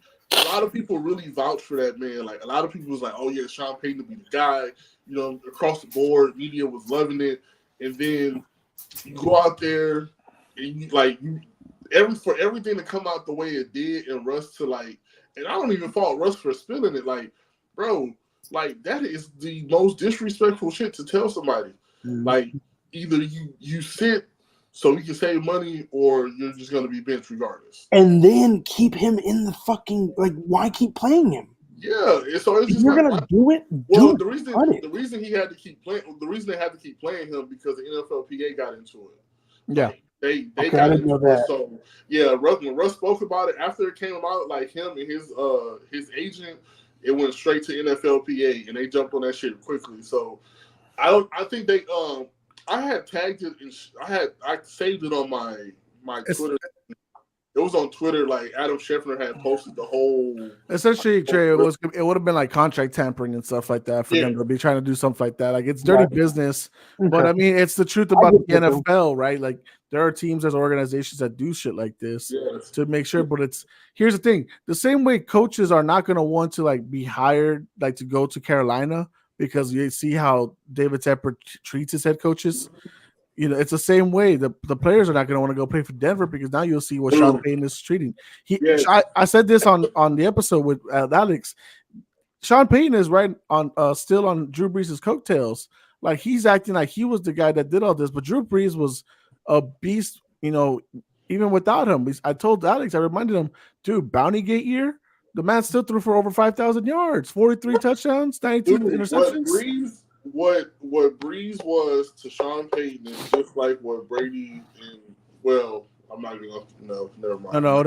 vouch for that man. Like a lot of people was like, oh yeah, Sean Payton to be the guy. You know, across the board, media was loving it, and then you go out there and for everything to come out the way it did, and Russ to like, and I don't even fault Russ for spilling it. Like, bro, like that is the most disrespectful shit to tell somebody. Mm-hmm. Like, either you sit so you can save money, or you're just gonna be benched regardless. And then keep him in the fucking why keep playing him? Yeah, so it's if just you're like, gonna do it. Well, do the it. reason he had to keep playing, the reason they had to keep playing him because the NFLPA got into it. Yeah, like, they got into into it. So yeah, when Russ spoke about it after it came out, like him and his agent, it went straight to NFLPA, and they jumped on that shit quickly. So I think they I had tagged it and I saved it on my Twitter. It was on Twitter. Like Adam Scheffler had posted the whole. Essentially, Trey, it would have been like contract tampering and stuff like that for them to be trying to do something like that. Like it's dirty business, but I mean, it's the truth about the NFL, right? Like there are teams, there's organizations that do shit like this to make sure. But here's the thing: the same way coaches are not going to want to like be hired, like to go to Carolina because you see how David Tepper treats his head coaches. You know, it's the same way. The players are not going to want to go play for Denver because now you'll see what Sean Payton is treating. I said this on the episode with Alex. Sean Payton is right on still on Drew Brees' coattails. Like he's acting like he was the guy that did all this, but Drew Brees was a beast. You know, even without him. I told Alex, I reminded him, dude, Bounty Gate year, the man still threw for over 5,000 yards, 43 touchdowns, 92 interceptions. What Breeze was to Sean Payton is just like what Brady and I'm not even gonna never mind. No.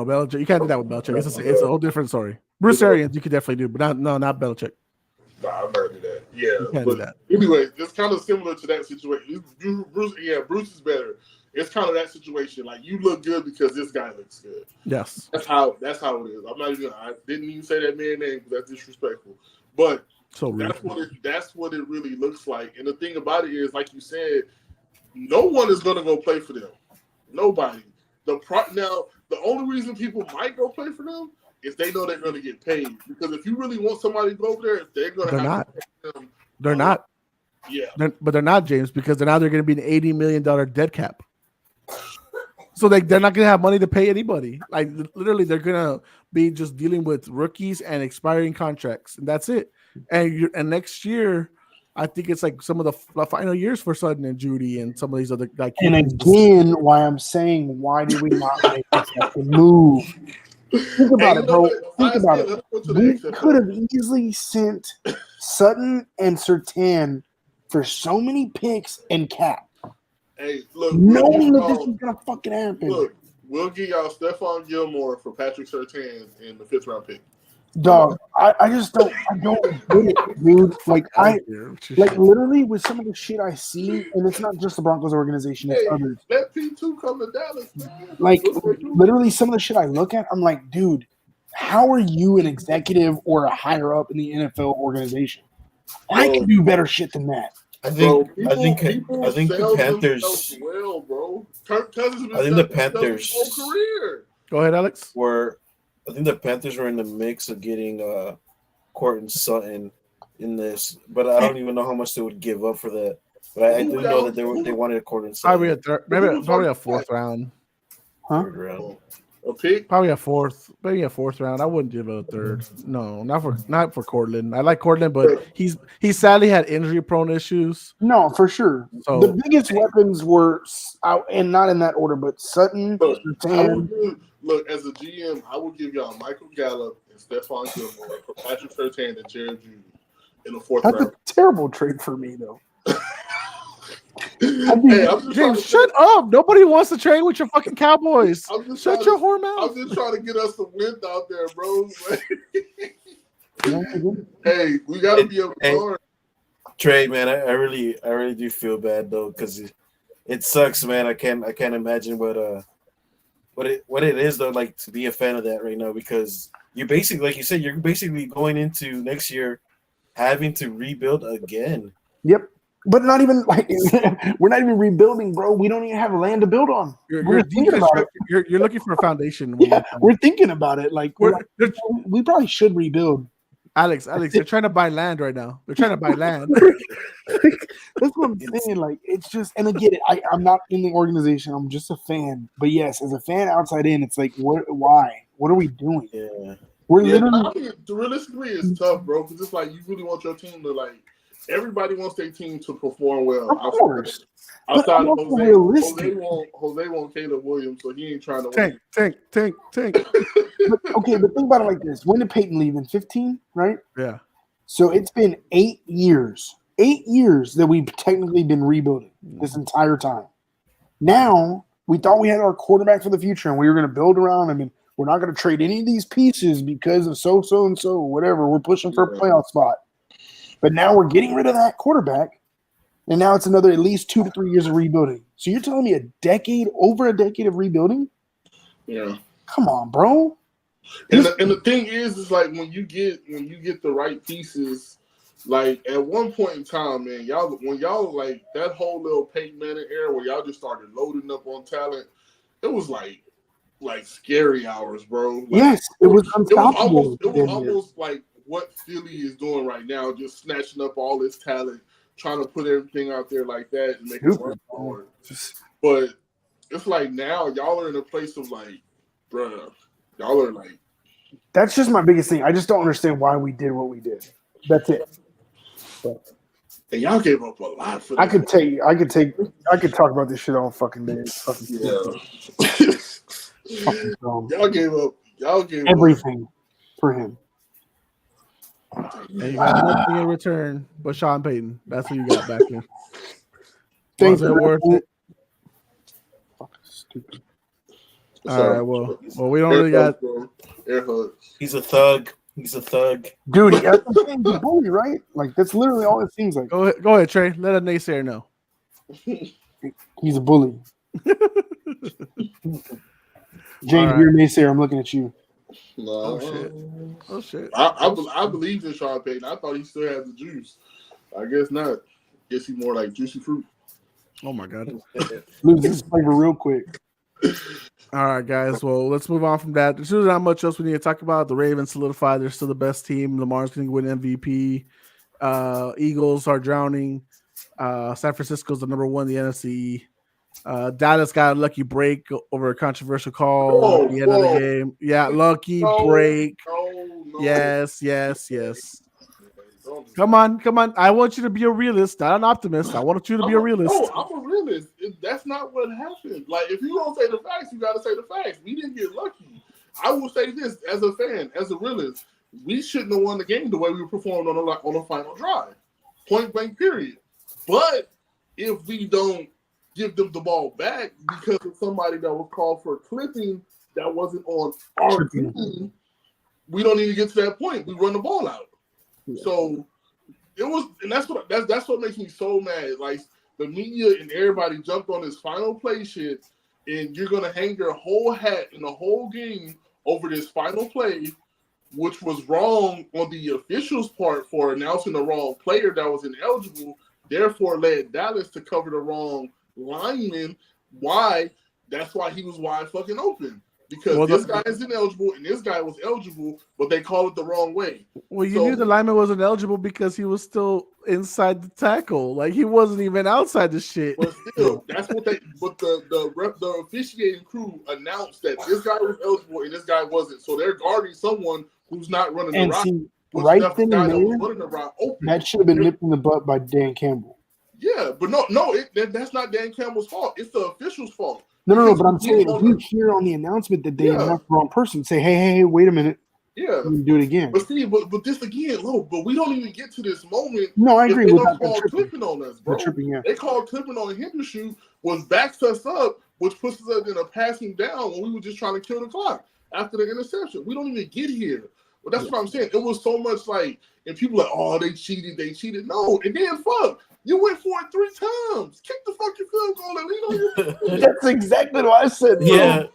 Belichick, you can't do that with Belichick. It's a whole different story. Bruce Arians, you could definitely do, but not Belichick. Nah, I'm not do that. Yeah, you can't do that. Anyway, it's kind of similar to that situation. Bruce is better. It's kind of that situation. Like you look good because this guy looks good. Yes, that's how it is. I didn't even say that man's name because that's disrespectful. But that's what it really looks like. And the thing about it is, like you said, no one is gonna go play for them. Nobody. Now the only reason people might go play for them is they know they're gonna get paid. Because if you really want somebody to go over there, they're to pay them. They're not. Yeah. But they're not, James, because they're going to be an $80 million dead cap. So they're not going to have money to pay anybody. Like literally, they're going to be just dealing with rookies and expiring contracts, and that's it. And next year, I think it's like some of the final years for Sutton and Judy and some of these other guys. And again, why I'm saying, why do we not make this move? Think about it, bro. Think about it. We could have easily sent Sutton and Surtain for so many picks and cap. Hey, look, knowing that this is gonna fucking happen. Look, we'll get y'all Stephon Gilmore for Patrick Surtain in the 5th round pick. Dog, I just don't get it, dude. Like literally with some of the shit I see, and it's not just the Broncos organization, it's others. Let P2 come to Dallas, man. Like literally some of the shit I look at, I'm like, dude, how are you an executive or a higher up in the NFL organization? I can do better shit than that. I think the Panthers. Well, bro. I think the Panthers. Career. Go ahead, Alex. I think the Panthers were in the mix of getting Courtland Sutton in this, but I don't even know how much they would give up for that. But I do know that they wanted a quarter and Probably seven. a third, probably a fourth round. Huh? Third round. A pick? Probably a fourth, maybe a fourth round. I wouldn't give it a third. No, not for Cortland. I like Cortland, but he sadly had injury prone issues. No, for sure. So The biggest weapons were out, and not in that order, but Sutton, Look, as a GM, I would give y'all Michael Gallup and Stephon Gilmore, Patrick Surtain, and Jared Judy in the fourth That's round. a terrible trade for me, though. James, shut up. Nobody wants to trade with your fucking Cowboys. Shut your whore mouth. I'm just trying to get us some wind out there, bro. Hey, we got to be able to guard. Trey, man, I really do feel bad though, because it sucks, man. I can't imagine what it is though, like to be a fan of that right now, because you basically, like you said, you're basically going into next year having to rebuild again. Yep. But not even like we're not even rebuilding, bro. We don't even have land to build on. You're looking for a foundation. Yeah, we're thinking about it. Like we probably should rebuild. Alex, they're trying to buy land right now. They're trying to buy land. That's what I'm saying. Like it's just, and again, I'm not in the organization. I'm just a fan. But yes, as a fan, outside in, it's like, why? What are we doing? Yeah, we're literally. Realistically, it's tough, bro. Because it's like you really want your team to like. Everybody wants their team to perform well. Of course. Outside of Jose won't Caleb Williams, so he ain't trying to tank. But think about it like this. When did Payton leave? In 15, right? Yeah. So it's been 8 years. 8 years that we've technically been rebuilding this entire time. Now, we thought we had our quarterback for the future, and we were going to build around him, and we're not going to trade any of these pieces because of so, whatever. We're pushing for a playoff spot. But now we're getting rid of that quarterback, and now it's another at least 2 to 3 years of rebuilding. So you're telling me over a decade of rebuilding? Yeah. Come on, bro. And the thing is like when you get the right pieces, like at one point in time, man, when y'all like that whole little Peyton Manning era where y'all just started loading up on talent, it was like scary hours, bro. Like, yes, it was unstoppable. It was almost like what Philly is doing right now, just snatching up all this talent, trying to put everything out there like that and make it work hard. But it's like now y'all are in a place of like, bruh, y'all are like. That's just my biggest thing. I just don't understand why we did what we did. That's it. But, and y'all gave up a lot for that. I could talk about this shit all fucking day. Y'all gave up everything for him. And you got nothing in return but Sean Payton. That's what you got back here. Was it worth it? Fucking stupid. All right, well, we don't really got. Air hugs. He's a thug, dude. He's a bully, right? Like that's literally all it seems like. Go ahead, Trey. Let a naysayer know. He's a bully. James, you're a naysayer. I'm looking at you. No. Oh shit. I believed in Sean Payton. I thought he still had the juice. I guess not. Guess he's more like juicy fruit. Oh my god. Lose this flavor real quick. All right, guys. Well, let's move on from that. There's really not much else we need to talk about. The Ravens solidified. They're still the best team. Lamar's going to win MVP. Eagles are drowning. San Francisco's the number one in the NFC. Dallas got a lucky break over a controversial call at the end of the game. Yeah, lucky break. No. Yes. Come on. I want you to be a realist, not an optimist. I want you to be a realist. No, I'm a realist. That's not what happened. Like, if you don't say the facts, you got to say the facts. We didn't get lucky. I will say this as a fan, as a realist, we shouldn't have won the game the way we performed on the final drive. Point blank, period. But if we don't give them the ball back because of somebody that was called for clipping that wasn't on our team, we don't even get to that point. We run the ball out. Yeah. So it was, and that's what makes me so mad. Like the media and everybody jumped on this final play shit, and you're gonna hang your whole hat in the whole game over this final play, which was wrong on the officials' part for announcing the wrong player that was ineligible. Therefore, led Dallas to cover the wrong lineman. Why? That's why he was wide fucking open. Because this guy is ineligible and this guy was eligible, but they call it the wrong way. Well, you knew the lineman wasn't eligible because he was still inside the tackle. Like he wasn't even outside the shit. But still, that's what they. But the officiating crew announced that this guy was eligible and this guy wasn't. So they're guarding someone who's not running the And route. see, right then and there, Running the route open. that should have been nipped in the butt by Dan Campbell. Yeah, but that's not Dan Campbell's fault. It's the official's fault. No, but I'm saying if you hear on the announcement that they announced the wrong person, say, hey, wait a minute. Yeah. Do it again. But see, but this again, but we don't even get to this moment. No, I agree. They with don't that. call clipping on us, bro. They call clipping on Henderson, which backs us up, which puts us in a passing down when we were just trying to kill the clock after the interception. We don't even get here. But that's what I'm saying. It was so much like, and people like, oh, they cheated. No, and then fuck. You went for it 3 times. Kick the fucking field goal and lean on your. That's exactly what I said. Yeah.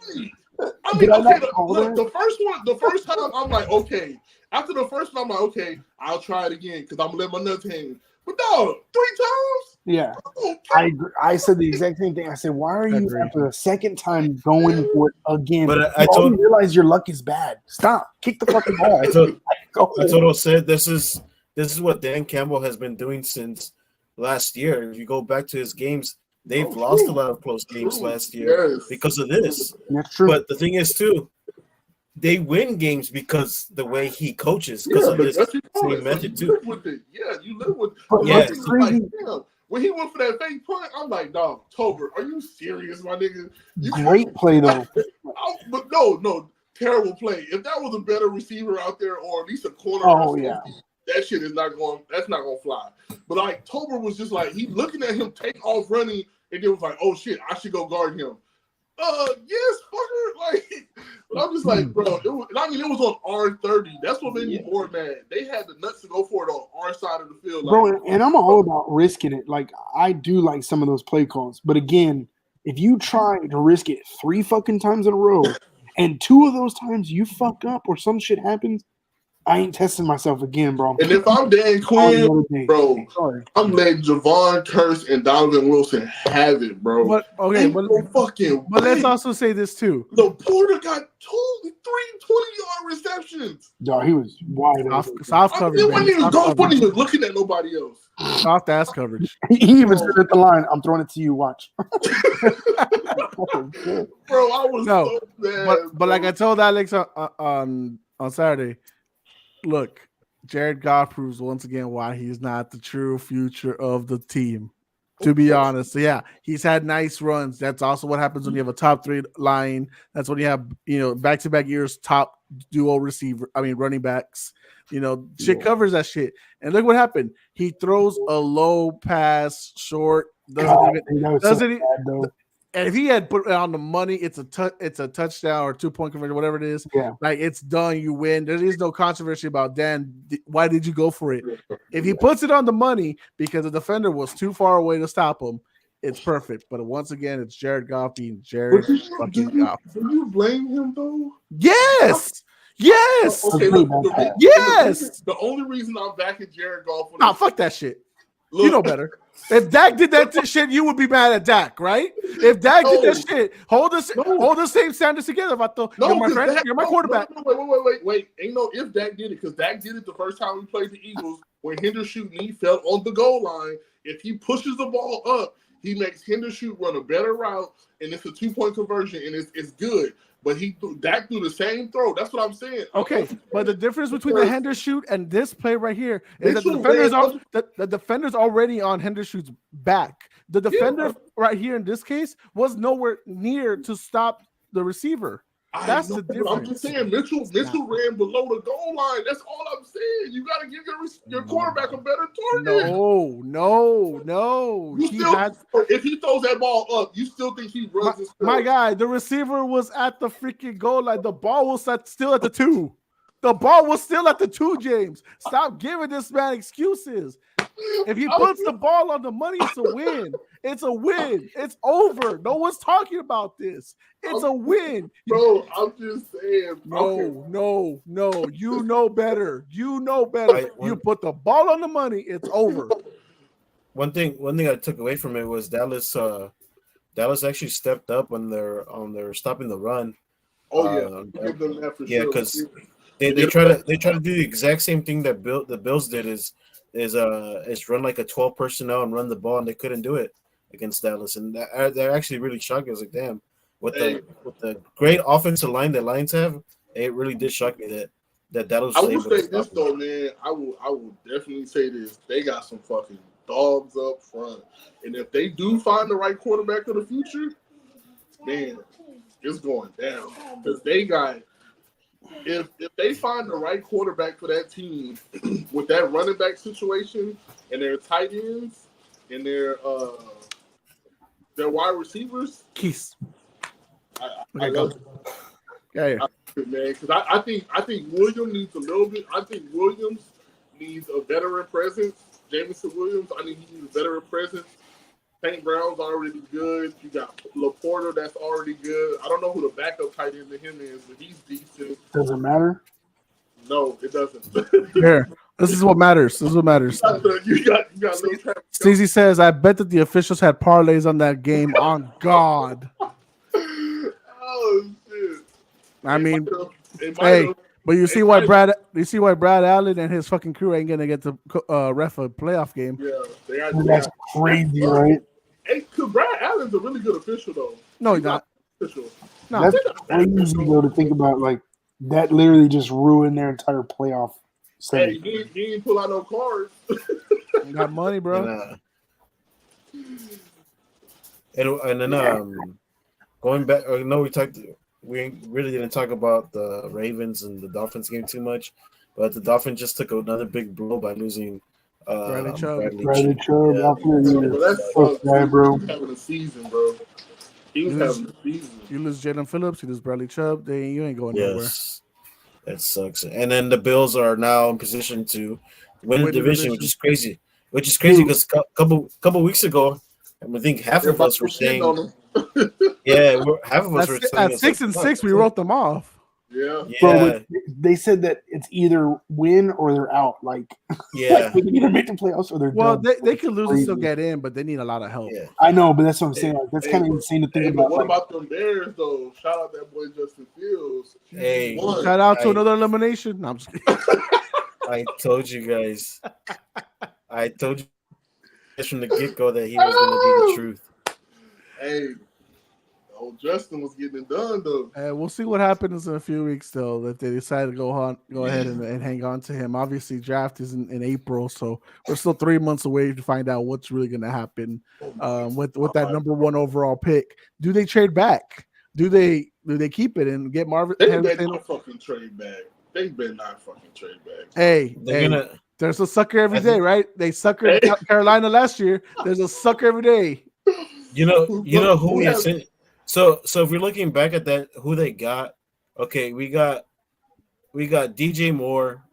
I mean, okay, the first time I'm like, okay. After the first one, I'm like, okay, I'll try it again because I'm gonna let my nuts hang. But no, 3 times? Yeah. Okay. I agree. I said the exact same thing. I said, why are you after the second time going for it again? But you realize your luck is bad. Stop. Kick the fucking ball. I told said this is what Dan Campbell has been doing since last year. If you go back to his games, they've lost a lot of close games last year because of this. That's true. But the thing is, too, they win games because the way he coaches, because of this same method, too. You live with it. Yeah. When he went for that fake punt, I'm like, dog, Tober, are you serious, my nigga? Great play, though. But no, terrible play. If that was a better receiver out there or at least a corner, that shit is not going to fly. But like Tober was just like, he looking at him take off running and then was like, oh shit, I should go guard him. Yes, fucker. Like, but I'm just like, bro, it was on R30. That's what made me more mad. They had the nuts to go for it on our side of the field. Bro, and I'm all about risking it. Like, I do like some of those play calls. But again, if you try to risk it 3 fucking times in a row and 2 of those times you fuck up or some shit happens, I ain't testing myself again, bro. And if I'm Dan Quinn, bro, I'm letting Javon Curse and Donovan Wilson have it, bro. But let's also say this too. The Porter got 3 20-yard receptions. No, he was wide open. Soft coverage. He wasn't even looking at nobody else. Soft ass coverage. He even said at the line, "I'm throwing it to you. Watch." Bro, I was so mad. But like I told Alex on Saturday. Look, Jared Goff proves once again why he's not the true future of the team. To be honest, so yeah, he's had nice runs. That's also what happens when you have a top 3 line. That's when you have back-to-back years top duo running backs. Shit covers that shit. And look what happened. He throws a low pass, short. And if he had put it on the money, it's a touchdown or 2-point conversion, whatever it is. Yeah. Like, it's done. You win. There is no controversy about Dan. Why did you go for it? If he puts it on the money because the defender was too far away to stop him, it's perfect. But once again, it's Jared Goff being Jared fucking Goff. Do you blame him, though? Yes. Yes. Okay, yes. The only reason I'm backing Jared Goff. Fuck that shit. You know better. If Dak did that shit, you would be mad at Dak, right? If Dak did that shit, hold the same standards together. You're my friend. You're my quarterback. Wait. Ain't no if Dak did it, because Dak did it the first time we played the Eagles when Henderson fell on the goal line. If he pushes the ball up, he makes Henderson run a better route, and it's a 2-point conversion, and it's good. But Dak threw the same throw. That's what I'm saying. Okay, but the difference between the Henderson and this play right here is that the defender's already on Henderson's back. The defender right here in this case was nowhere near to stop the receiver. That's the difference. I'm just saying Mitchell ran below the goal line. That's all I'm saying. You got to give your quarterback a better target. No. If he throws that ball up, you still think he runs his my guy, the receiver was at the freaking goal line. The ball was still at the 2. The ball was still at the 2, James. Stop giving this man excuses. If he puts the ball on the money, it's a win. It's a win. It's over. No one's talking about this. It's a win. Bro, I'm just saying. No. You know better. You put the ball on the money, it's over. One thing I took away from it was Dallas actually stepped up when they're stopping the run. Because they try to do the exact same thing that the Bills did is is run like a 12 personnel and run the ball, and they couldn't do it against Dallas, and they're actually really shocked. I was like, damn, with the great offensive line that Lions have, it really did shock me that Dallas I was will able to say this stop them. though, man. I will definitely say this. They got some fucking dogs up front, and if they do find the right quarterback of the future, man, it's going down because they got. If they find the right quarterback for that team with that running back situation and their tight ends and their wide receivers, Keys. I love it. Yeah. Man, because I think Williams needs a little bit. I think Williams needs a veteran presence. Jameson Williams, I think he needs a veteran presence. St. Brown's already good. You got LaPorta that's already good. I don't know who the backup tight end to him is, but he's decent. Does it matter? No, it doesn't. Here, this is what matters. This is what matters. You got little Travis Stacey says, "I bet that the officials had parlays on that game." On God. Oh shit! I mean, It might hey, have- but you see why Brad Allen and his fucking crew ain't gonna get to ref a playoff game. yeah, they got. That's crazy, right? Hey, because Brad Allen's a really good official, though. No, he's not. Official. No, That's crazy though to think about. Like that literally just ruined their entire playoff Hey, setting. he ain't pull out no cards. he got money, bro. And then going back, I know we really didn't talk about the Ravens and the Dolphins game too much, but the Dolphins just took another big blow by losing Bradley Chubb. Bradley Chubb, Yeah. But that's Fuck that, bro. He was having a season, bro. He was having a season. You lose Jalen Phillips, you lose Bradley Chubb, then you ain't going nowhere. Yes, that sucks. And then the Bills are now in position to win the division, which is crazy. Which is crazy because couple weeks ago, I think half of us were saying, half of us were saying At 6-6, we wrote them off. Yeah. Bro, they said that it's either win or they're out. Like, Yeah. they can either make the playoffs or they're Well, done. they could lose and still Crazy. get in, but they need a lot of help. Yeah. I know, but that's what I'm saying. Like, that's Hey, kind of insane to think Hey, but about. what Like, about them Bears, though? Shout out that boy Justin Fields. Hey. Won. Shout out to another elimination. No, I'm just kidding. I told you guys. I told you guys from the get-go that he was going to be the truth. Hey, old Justin was getting it done, though. We'll see what happens in a few weeks, though, if they decide to go ahead and hang on to him. Obviously, draft is in April, so we're still 3 months away to find out what's really going to happen with that number 1 overall pick. Do they trade back? Do they keep it and get Marvin? They better not fucking trade back. They better not fucking trade back. Hey, there's a sucker every day, right? They suckered Carolina last year. There's a sucker every day. You know who we have seen. So if we're looking back at that, who they got? Okay, we got DJ Moore,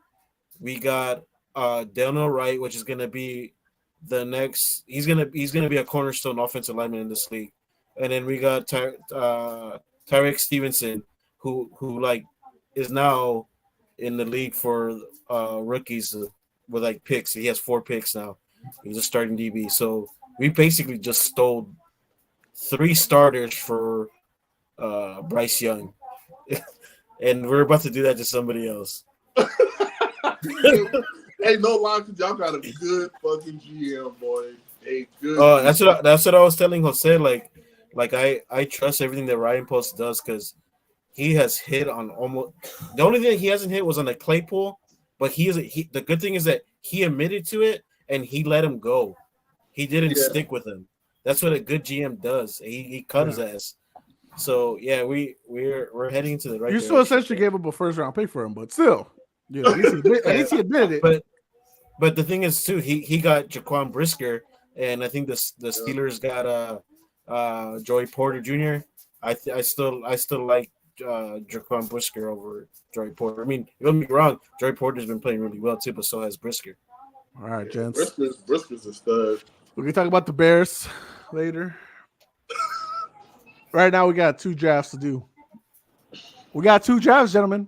we got Daniel Wright, which is gonna be the next. He's gonna be a cornerstone offensive lineman in this league, and then we got Tyreek Stevenson, who like is now in the league for rookies with like picks. He has 4 picks now. He's a starting DB. So we basically just stole 3 starters for Bryce Young, and we're about to do that to somebody else. Hey, no lie, because y'all got a good fucking GM, boy. Hey, good. That's what I was telling Jose. Like I trust everything that Ryan Post does because he has hit on almost. The only thing he hasn't hit was on the Claypool, but the good thing is that he admitted to it and he let him go. He didn't stick with him. That's what a good GM does. He cut his ass. So yeah, we're heading to the right. You still essentially gave up a first round pick for him, but still, at least he admitted it. But the thing is too, he got Jaquan Brisker, and I think the Steelers got Joey Porter Jr. I still like Jaquan Brisker over Joey Porter. I mean, don't get me wrong, Joey Porter's been playing really well too, but so has Brisker. All right, gents. Brisker's a stud. We can talk about the Bears later. Right now, we got 2 drafts to do. We got 2 drafts, gentlemen.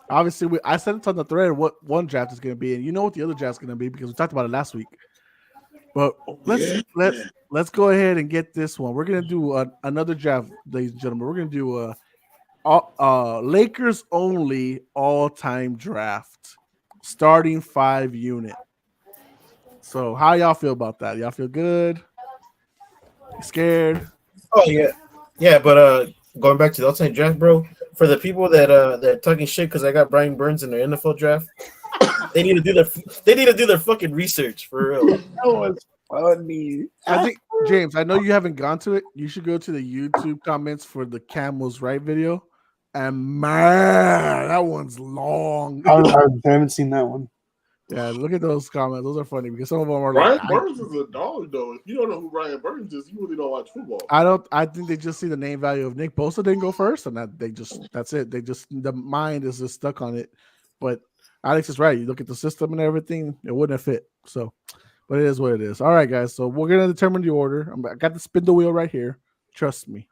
Obviously, I said it on the thread what one draft is going to be, and you know what the other draft is going to be because we talked about it last week. But let's go ahead and get this one. We're going to do another draft, ladies and gentlemen. We're going to do a Lakers only all-time draft, starting 5 unit. So how y'all feel about that? Y'all feel good? Scared? Oh yeah. But going back to the ultimate draft, bro. For the people that are talking shit because I got Brian Burns in their NFL draft, they need to do their fucking research for real. That was funny. I think James, I know you haven't gone to it. You should go to the YouTube comments for the Cam was right video. And man, that one's long. I haven't seen that one. Yeah, look at those comments. Those are funny because some of them are Ryan like Burns is a dog, though. If you don't know who Ryan Burns is, you really don't watch football. I think they just see the name value of Nick Bosa didn't go first, and that's it. The mind is just stuck on it. But Alex is right. You look at the system and everything, it wouldn't have fit. So, but it is what it is. All right, guys. So we're gonna determine the order. I got the spindle wheel right here. Trust me.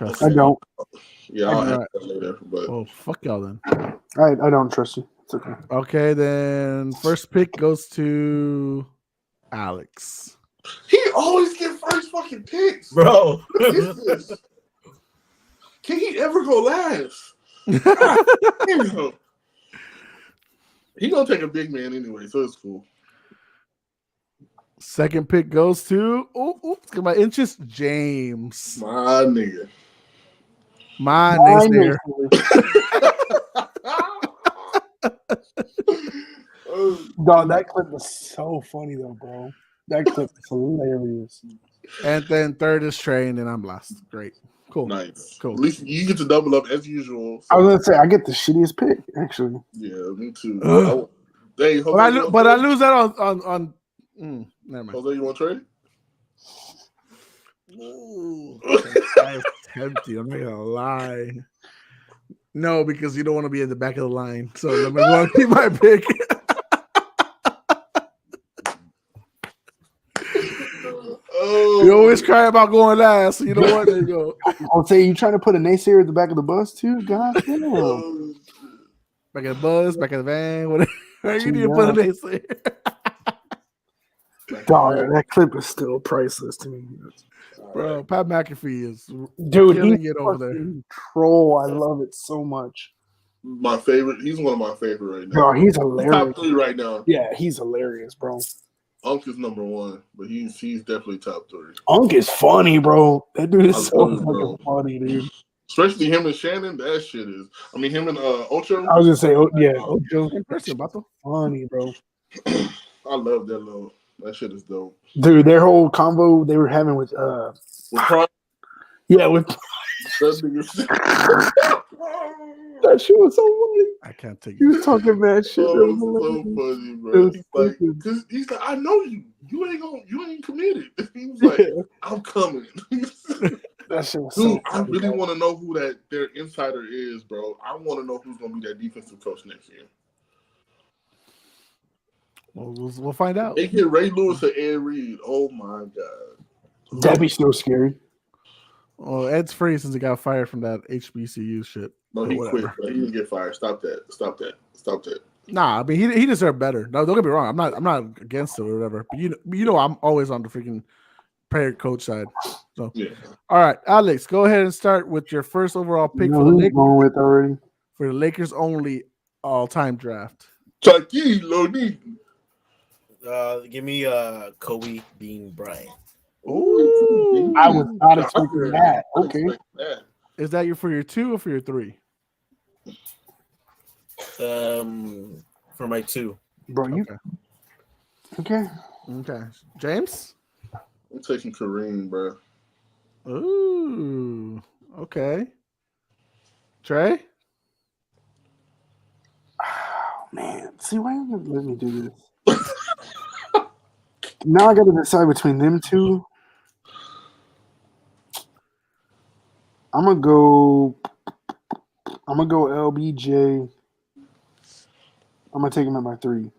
I don't. Yeah, I'll ask that later. But Oh, fuck y'all then. I don't trust you. It's okay. Okay, then first pick goes to Alex. he always get first fucking picks, Bro. What is this? Can he ever go last? Damn. He gonna take a big man anyway, so it's cool. Second pick goes to it's my inches, James. My nigga. My naysayer. Dog, that clip was so funny though, bro. That clip is hilarious. And then third is Trey, and then I'm last. Great. Cool. Nice. Cool. At least you get to double up as usual. So. I was gonna say I get the shittiest pick, actually. Yeah, me too. Ugh. Hey, Jose, I lose that on never mind. Jose, you want to trade? Ooh, that's tempting. I'm not gonna lie. No, because you don't want to be in the back of the line. So let me go and keep my pick. You always cry about going last. So you know what? There you go. I'll say you trying to put a naysayer at the back of the bus too? God damn. Back of the bus, back of the van, whatever. You need to put a naysayer. Dog, that clip is still priceless to me. Bro, Pat McAfee is Dude, killing he's it over there. troll. I love it so much. My favorite. He's one of my favorite right now. No, he's hilarious. Top 3 right now. Yeah, he's hilarious, bro. Unk is number 1, but he's definitely top 3. Unk is funny, bro. That dude is I so love it, fucking bro. funny, dude. Especially him and Shannon. That shit is. I mean, him and Ocho. I was gonna say, Ocho. In person, Bato. Funny, bro. I love that little. That shit is dope. Dude, their whole convo they were having with With Prime, yeah, with that nigga. that shit was so funny. I can't take He it. was talking mad shit. Oh, It it's was so hilarious. funny, It bro. was stupid. He's like, I know you. You ain't committed. He was like, I'm coming. That shit was Dude, so I funny, really bro. want to know who their insider is, bro. I want to know who's gonna be their defensive coach next year. We'll find out. They get Ray Lewis or Ed Reed. Oh my god. That'd be so scary. Well, Ed's free since he got fired from that HBCU shit. No, But he whatever. quit. Bro. He didn't get fired. Stop that. Nah, I mean he deserved better. No, don't get me wrong. I'm not against it or whatever. But you know I'm always on the freaking player coach side. So Yeah. all right, Alex, go ahead and start with your first overall pick You know for the who he's Lakers, going with already? for the Lakers only all-time draft. Shaquille O'Neal. Give me Kobe Bean Bryant. Ooh. I was not expecting that. Okay. Is that for your 2 or for your 3? For my 2. Bro, you okay? Okay. James? I'm taking Kareem, bro. Ooh. Okay. Trey? Oh man. See, why you gonna let me do this? Now I gotta decide between them two. I'm gonna go LBJ. I'm gonna take him at my 3.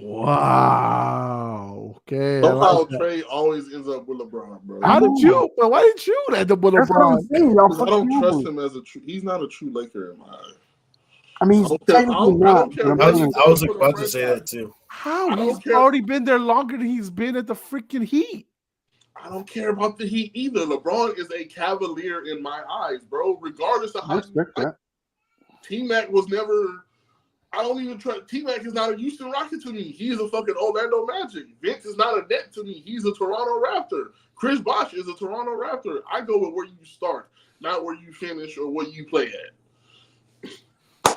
Wow. Okay. I Somehow like that. Trey always ends up with LeBron, bro. How did you? But why did you end up with That's what I'm LeBron? saying. Y'all Because I don't fucking trust over. him as a true. He's not a true Laker in my eyes. I mean, he's technically not. care. but I'm saying- I was about to say that too. How? I don't He's care. already been there longer than he's been at the freaking Heat. I don't care about the Heat either. LeBron is a cavalier in my eyes, bro. Regardless of I how respect that. T-Mac was never I don't even trust. T-Mac is not a Houston Rocket to me. He is a fucking Orlando Magic. Vince is not a net to me. He's a Toronto Raptor. Chris Bosh is a Toronto Raptor. I go with where you start, not where you finish or what you play at.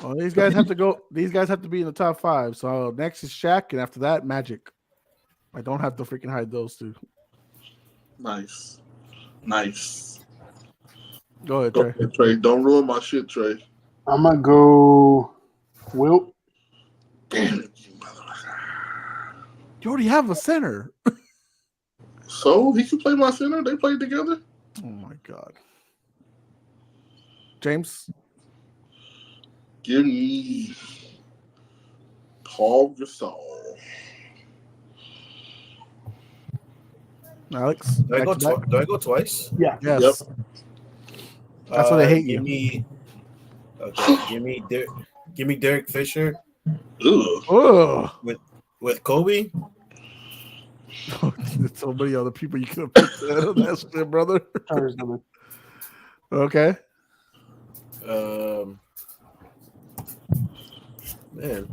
Well, these guys have to go. These guys have to be in the top 5. So next is Shaq, and after that, Magic. I don't have to freaking hide those two. Nice. Go ahead, Go Trey. ahead, Trey. Don't ruin my shit, Trey. I'm gonna go Wilt. Damn it, you motherfucker. You already have a center. So he can play my center. They played together. Oh my god. James. Give me Paul Gasol. Alex. Do I go twice? Yeah. Yes. Yep. That's why they hate you. Give me Derek Fisher Ugh. with Kobe. There's so many other people you could have picked out of that shit, brother. Okay. Man.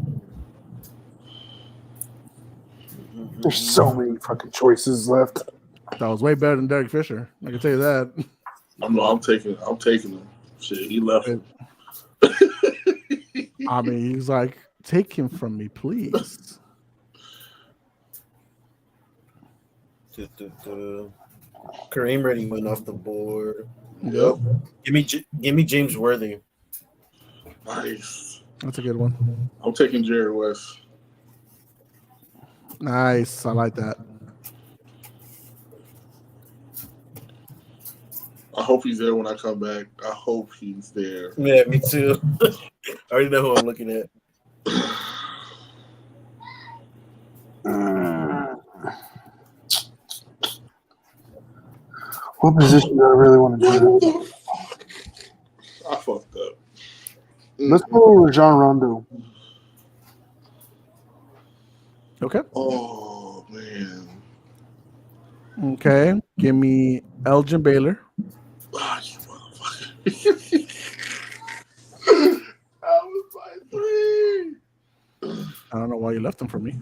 There's so many fucking choices left. That was way better than Derek Fisher. I can tell you that. I'm taking him. Shit, he left. I mean, he's like, take him from me, please. Kareem already went off the board. Yep. Give me James Worthy. Nice. That's a good one. I'm taking Jerry West. Nice. I like that. I hope he's there when I come back. I hope he's there. Yeah, me too. I already know who I'm looking at. What position do I really want to do? I fucked up. Let's go with John Rondo. Okay. Oh, man. Okay. Give me Elgin Baylor. Ah, you motherfucker. That was my 3. I don't know why you left him for me.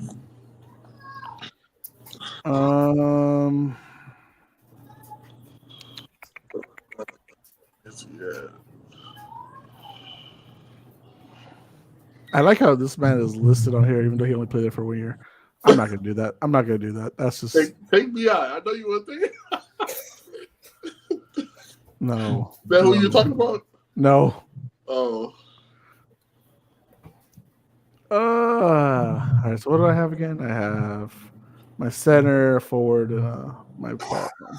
Yeah. I like how this man is listed on here, even though he only played there for 1 year. I'm not gonna do that. That's just Take me out. I know you want to think. no. Is that who you're talking about? No. Oh. All right. So what do I have again? I have my center, forward, my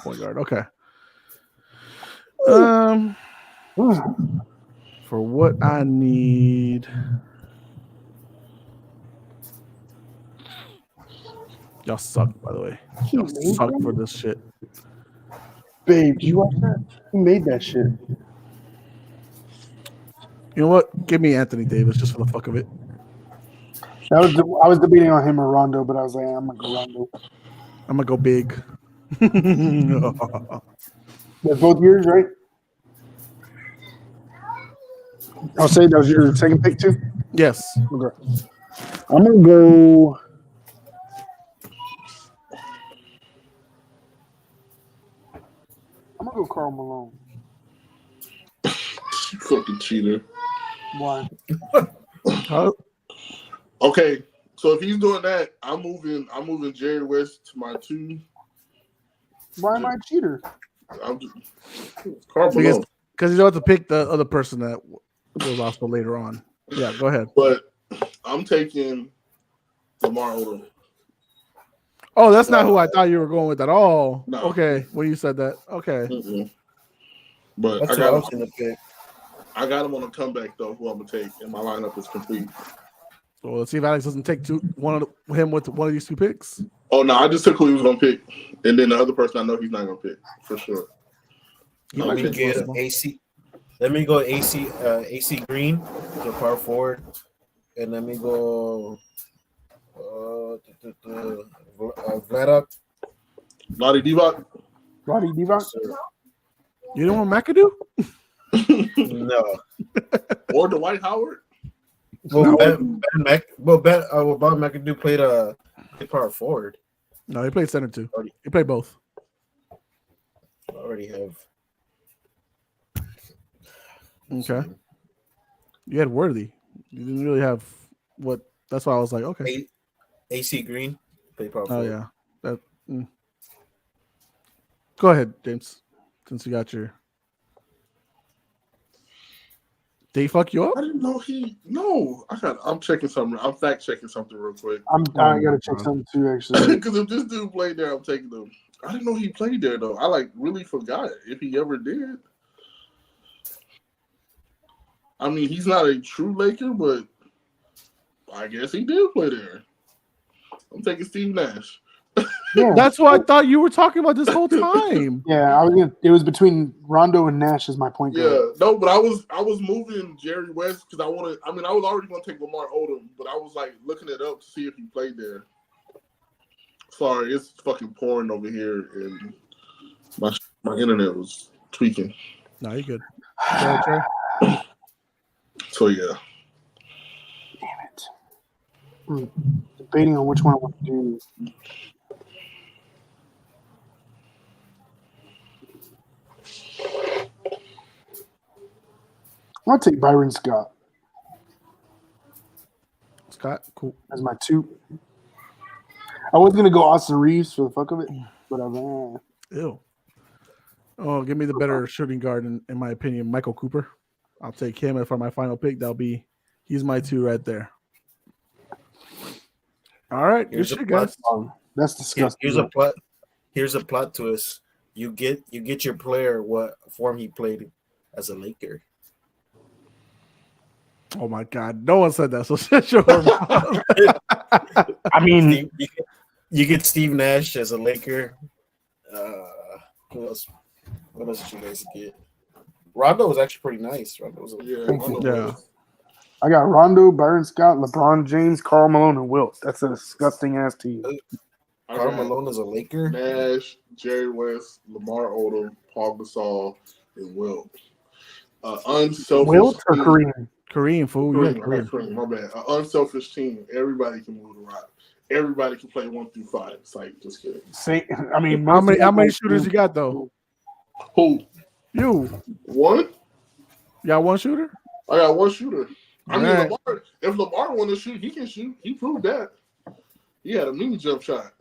point guard. Okay. For what I need. Y'all suck, by the way. Y'all suck for this shit. Babe, did you watch that? Who made that shit? You know what? Give me Anthony Davis just for the fuck of it. I was debating on him or Rondo, but I was like, I'm gonna go Rondo. I'm gonna go big. That's both yours, right? I'll say that was your second pick too. Yes. Okay. I'm gonna go. Karl Malone. You fucking cheater. Why? Okay, so if he's doing that, I'm moving Jerry West to my 2. Why am I a cheater? I'm just Karl Malone. Because you don't have to pick the other person that was also later on. Yeah, go ahead. But I'm taking Lamar Odom. Oh, that's not who I thought you were going with at all. No. Okay, when you said that. Okay. Mm-mm. But That's what I was going to pick. I got him on a comeback, though, who I'm going to take, and my lineup is complete. So let's see if Alex doesn't take him with one of these 2 picks. Oh, no, I just took who he was going to pick. And then the other person I know he's not going to pick, for sure. Let me get AC. Let me go AC Green, the power forward. And let me go Vladak. Vlade Divac? Vlade Divac? You don't want McAdoo? No. Or Dwight Howard? Well, Ben Bob McAdoo played power forward. No, he played center too. He played both. I already have. Okay. You had Worthy. You didn't really have what. That's why I was like, okay. AC Green played power Oh forward. yeah. Go ahead, James. Since you got your. Did he fuck you up? I didn't know he. No, I'm checking something. I'm fact checking something real quick. I gotta check something too, actually. Because if this dude played there, I'm taking him. I didn't know he played there though. I really forgot if he ever did. I mean, he's not a true Laker, but I guess he did play there. I'm taking Steve Nash. Yeah, That's what I thought you were talking about this whole time. yeah. It was between Rondo and Nash as my point guard. Yeah, no, but I was moving Jerry West because I was already going to take Lamar Odom, but I was like looking it up to see if he played there. Sorry, it's fucking pouring over here, and my internet was tweaking. No, you're good. Go ahead, Trey. So yeah. Damn it. I'm debating on which one I want to do. I'm gonna take Byron Scott Scott, cool. as my 2. I was gonna go Austin Reeves for the fuck of it, but I'm Ew. Oh, give me the better shooting guard in my opinion, Michael Cooper. I'll take him, and for my final pick, he's my 2 right there. All right, Here's good a shit, guys. that's disgusting. Here's a plot twist. You get your player what form he played as a Laker. Oh my God, no one said that. So shut your mouth. I mean, you get Steve Nash as a Laker. Who else? What else did you guys get? Rondo was actually pretty nice. Rondo was Yeah. I got Rondo, Byron Scott, LeBron James, Karl Malone, and Wilt. That's a disgusting ass team. Karl Malone is a Laker. Nash, Jerry West, Lamar Odom, Paul Gasol, and Wilt. Unselfish Wilt or team. Kareem? Kareem, fool. You had Kareem. Kareem, my bad. An unselfish team. Everybody can move the rock. Everybody can play 1 through 5. It's like, just kidding. I mean, How many shooters you got though? Who? You. One? You got one shooter? I got one shooter. I mean, Right. if Lamar want to shoot, he can shoot. He proved that. He had a mini jump shot.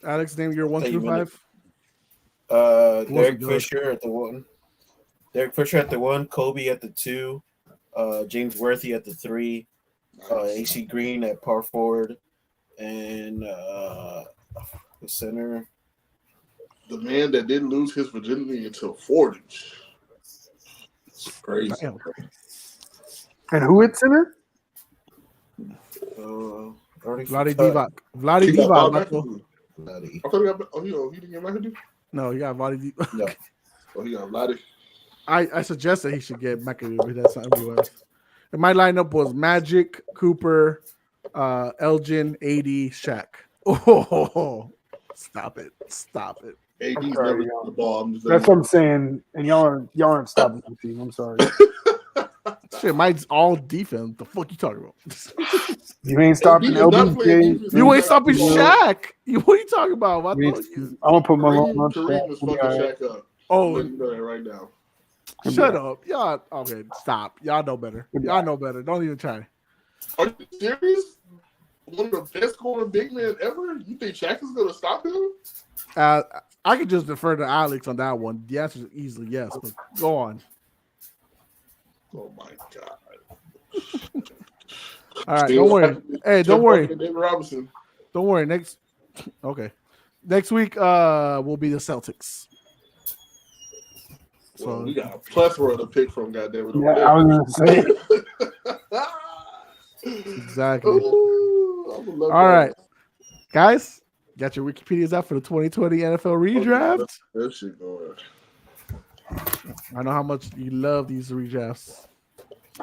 Alex, name your 1 through 5. Derek Fisher at the 1. Derek Fisher at the 1. Kobe at the 2. James Worthy at the 3. AC Green at power forward, and the center. The man that didn't lose his virginity until 40. It's crazy. Damn. And who at center? Vlade Divac. Vlade He got Divac. Bob Michael. McAdoo. I thought he got. Oh, he didn't get McAdoo. No, you got Vlade Divac. No, Oh, he got Vlade. I suggested he should get McAdoo, but that's not who he was. And my lineup was Magic, Cooper, Elgin, AD, Shaq. Oh, stop it. AD's sorry, never y'all. got the ball. That's what I'm saying. And y'all aren't stopping the team. I'm sorry. Shit, mine's all defense. The fuck you talking about? You ain't stopping He is not playing LBJ. defense. You ain't stopping Yeah. Shaq. What are you talking about? I'm gonna put Malone on Kareem is fucking Shaq. Shaq up. Oh, I'm letting you know that right now. shut up. Y'all, okay, stop. Y'all know better. Y'all know better. Don't even try. Are you serious? One of the best scoring big men ever? You think Shaq is going to stop him? I could just defer to Alex on that one. The answer is easily yes, but go on. Oh my god! All right, don't worry. Hey, don't worry. David Robinson. Don't worry. Next week will be the Celtics. Well, we got a plethora to pick from. Goddamn it! Yeah, I was gonna say. Exactly. Ooh, I would love All that. right, guys, got your Wikipedias out for the 2020 NFL redraft. That shit going. I know how much you love these redrafts.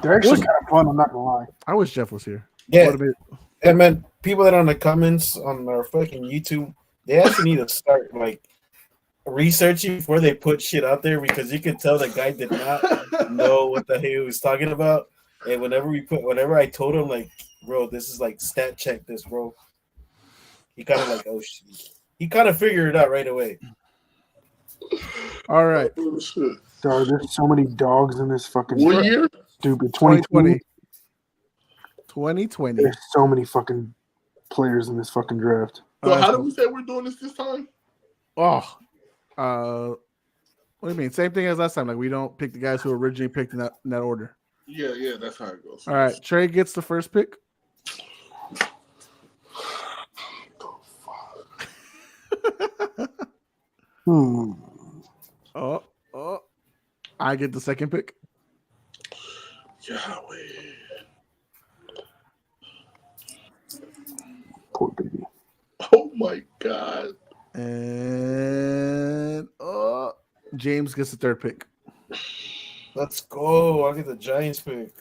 They're actually kind of fun. I'm not gonna lie. I wish Jeff was here. Yeah, What a bit- and man, people that are in the comments on our fucking YouTube, they actually need to start like researching before they put shit out there because you can tell the guy did not know what the hell he was talking about. And whenever I told him like, bro, this is like stat check this, bro. He kind of like, oh shit. He kind of figured it out right away. All right. Oh, shit. Dog, there's so many dogs in this fucking What year? stupid 2020. 2020. 2020. There's so many fucking players in this fucking draft. So All right, how did we say we're doing this time? Oh, what do you mean? Same thing as last time. Like we don't pick the guys who originally picked in that order. Yeah, that's how it goes. All right, Trey gets the first pick. Oh, I get the second pick. Yahweh. Poor baby. Oh my God. And James gets the third pick. Let's go. I'll get the Giants pick.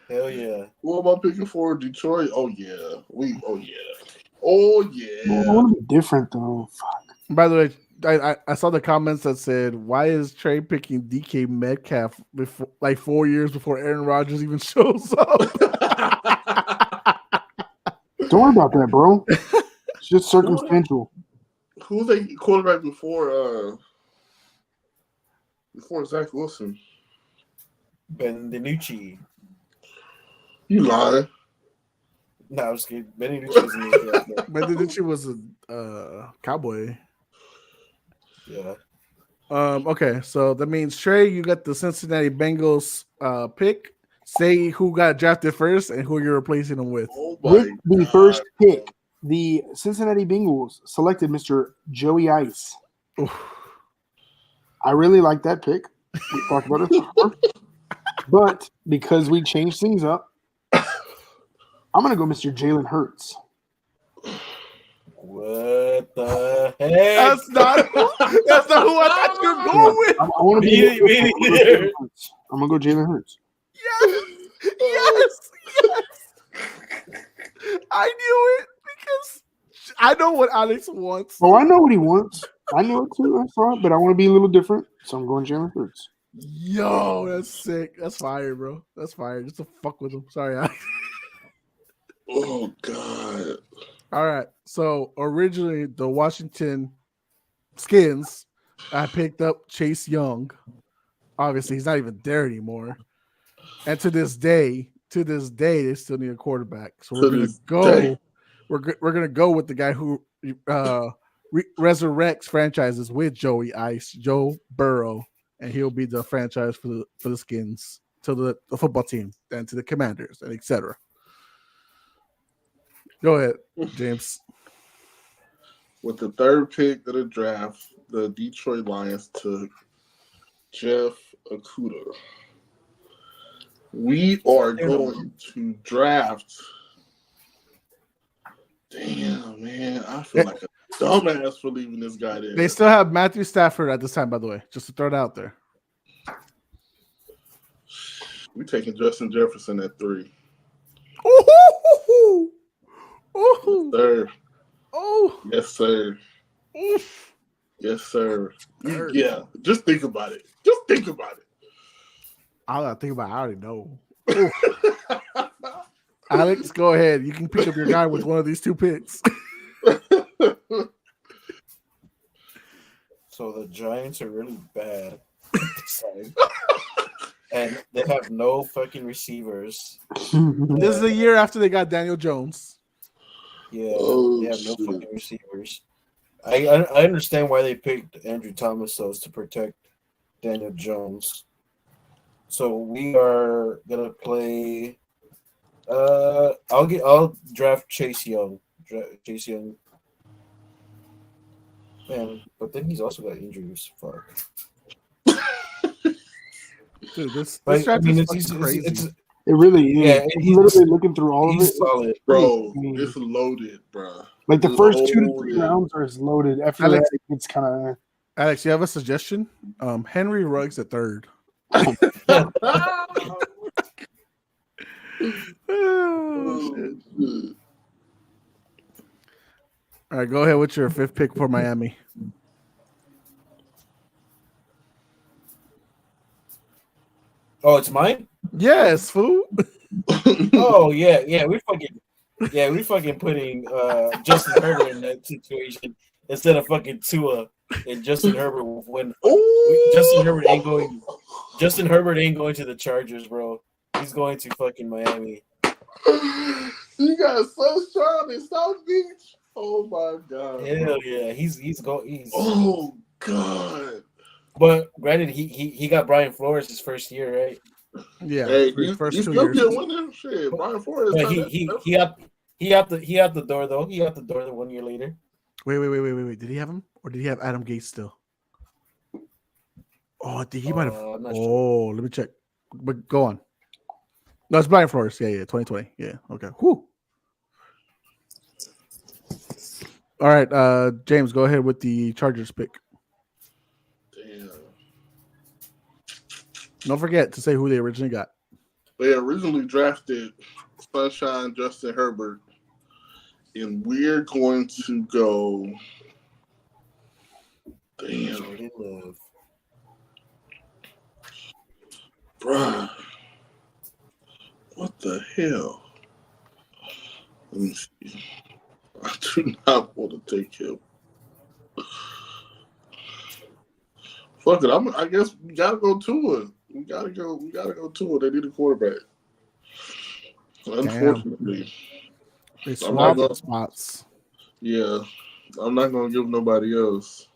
Hell yeah. What am I picking for? Detroit? Oh yeah. Oh yeah. Man, I want to be different though. Fuck. By the way, I saw the comments that said, "Why is Trey picking DK Metcalf before, like 4 years before Aaron Rodgers even shows up?" Don't worry about that, bro. It's just circumstantial. Who's the quarterback before Zach Wilson? Ben DiNucci. You lying. No, I was kidding. Ben DiNucci's in the draft. But then she was a Cowboy. Yeah. Okay, so that means Trey, you got the Cincinnati Bengals pick. Say who got drafted first and who you're replacing them with. Oh my With the God. first pick, the Cincinnati Bengals selected Mr. Joey Ice. Oof. I really like that pick. We talked about it before. But because we changed things up, I'm going to go Mr. Jalen Hurts. What the heck? That's not who I thought you were going with. I want to be. Me neither. I'm going to go Jalen Hurts. Yes. I knew it because I know what Alex wants. Oh, I know what he wants. I know it too. I saw it, but I want to be a little different, so I'm going Jalen Hurts. Yo, that's sick. That's fire, bro. That's fire. Just to fuck with him. Sorry, Alex. Oh God. All right. So originally the Washington Skins, I picked up Chase Young. Obviously, he's not even there anymore. And to this day, they still need a quarterback. So we're gonna go. We're gonna go with the guy who resurrects franchises with Joey Ice, Joe Burrow, and he'll be the franchise for the Skins to the football team and to the Commanders and etc. Go ahead, James. With the third pick of the draft, the Detroit Lions took Jeff Okuda. We are going to draft. Damn, man. I feel like a dumbass for leaving this guy there. They still have Matthew Stafford at this time, by the way, just to throw it out there. We taking Justin Jefferson at 3. Ooh, ooh, Sir. oh, Yes, sir. oof. Yes, sir. Third. Yeah, just think about it. Just think about I gotta think about it. I already know. it. Alex, go ahead. You can pick up your guy with one of these two picks. So the Giants are really bad. And they have no fucking receivers. This is the year after they got Daniel Jones. Yeah, Oh, they have no shit. fucking receivers. I understand why they picked Andrew Thomas though, is to protect Daniel Jones. So we are gonna play. I'll draft Chase Young. Chase Young. Man, but then he's also got injuries. Fuck. Dude, this Like, draft I mean, is fucking crazy. It really is. Yeah, I'm he's- literally looking through all of he's it. solid. Bro, it's loaded, bro. Like the first 2 to 3 Loaded. rounds are loaded. After Alex- that, it's kind of. Alex, you have a suggestion? Henry Ruggs at third. Oh, shit. All right, go ahead with your fifth pick for Miami. Oh, it's mine. Yes, fool. Oh yeah. We fucking putting Justin Herbert in that situation instead of fucking Tua and Justin Herbert when Justin Herbert ain't going. Justin Herbert ain't going to the Chargers, bro. He's going to fucking Miami. You got sunshine in South Beach. Oh my god. Hell yeah, he's going. Oh god. But granted, he got Brian Flores his first year, right? Yeah, Hey, first he's 2 still years. be a winner. Shit, Brian Flores. But he out the door though. He out the door 1 year later. Wait. Did he have him, or did he have Adam Gates still? Oh, I think he might have. I'm not Oh, sure. let me check. But go on. No, it's Brian Flores. Yeah, 2020. Yeah, okay. Whew. All right, James, go ahead with the Chargers pick. Damn. Don't forget to say who they originally got. They originally drafted Sunshine Justin Herbert, and we're going to go. Damn, Jordan Love. bruh. What the hell? Let me see. I do not want to take him. Fuck it. I guess we gotta go to it. We gotta go to it. They need a quarterback. Unfortunately. They swapped spots. Yeah. I'm not gonna give nobody else.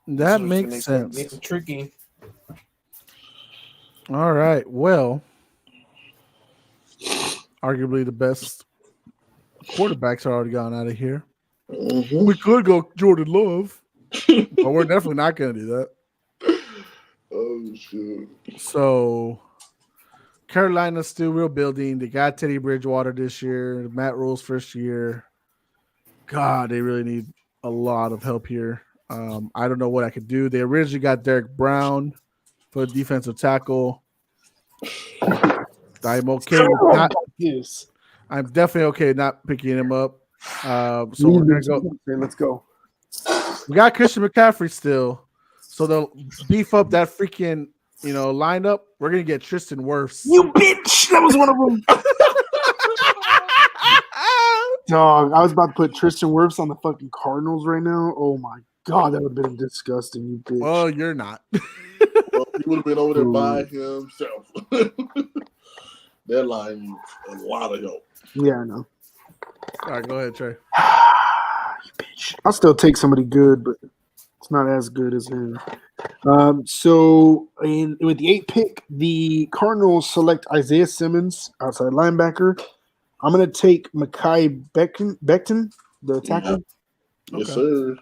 That So makes it's sense. It's tricky. All right. Well, arguably the best quarterbacks are already gone out of here. Mm-hmm. We could go Jordan Love, but we're definitely not going to do that. Oh shit! So Carolina's still rebuilding. They got Teddy Bridgewater this year. Matt Rule's first year. God, they really need a lot of help here. I don't know what I could do. They originally got Derek Brown for defensive tackle. I'm okay with not. Yes. I'm definitely okay not picking him up. So we're gonna go. Okay, let's go. We got Christian McCaffrey still, so they'll beef up that freaking lineup. We're gonna get Tristan Wirfs. You bitch! That was one of them. Dog, I was about to put Tristan Wirfs on the fucking Cardinals right now. Oh my god, that would have been disgusting, you bitch. Well, you're not. Well, he would have been over there by himself. That line needs a lot of help. Yeah, I know. All right, go ahead, Trey. You bitch. I'll still take somebody good, but it's not as good as him. So with the 8th pick, the Cardinals select Isaiah Simmons, outside linebacker. I'm going to take Mekhi Becton, the tackle. Yeah. Yes, sir.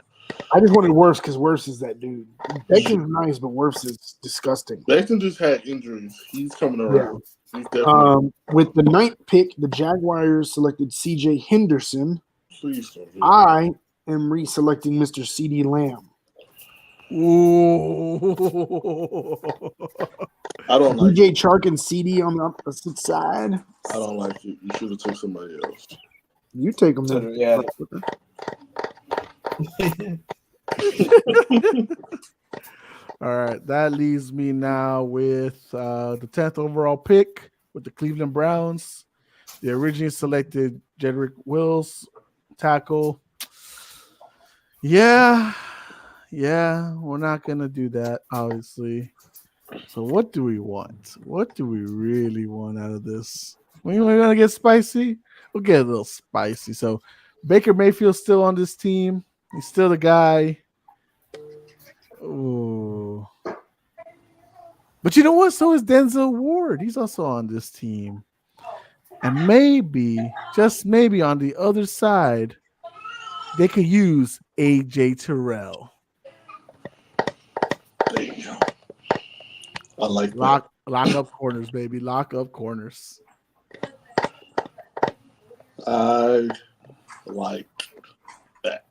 I just wanted Wirfs because Wirfs is that dude. Becton's nice, but Wirfs is disgusting. Becton just had injuries. He's coming around. Yeah. He's definitely. With the 9th pick, the Jaguars selected CJ Henderson. Please don't do that. I am reselecting Mr. CD Lamb. Ooh. I don't like DJ Chark and CD on the opposite side. I don't like it. You should have took somebody else. You take them then. Yeah. All right, that leaves me now with the 10th overall pick with the Cleveland Browns. They originally selected Jedrick Wills, tackle. Yeah, we're not going to do that, obviously. So what do we want? What do we really want out of this? We're going to get spicy? We'll get a little spicy. So Baker Mayfield's still on this team. He's still the guy. Ooh. But you know what? So is Denzel Ward. He's also on this team. And maybe, just maybe on the other side, they could use AJ Terrell. Damn. I like Lock up corners, baby. Lock up corners. I like that.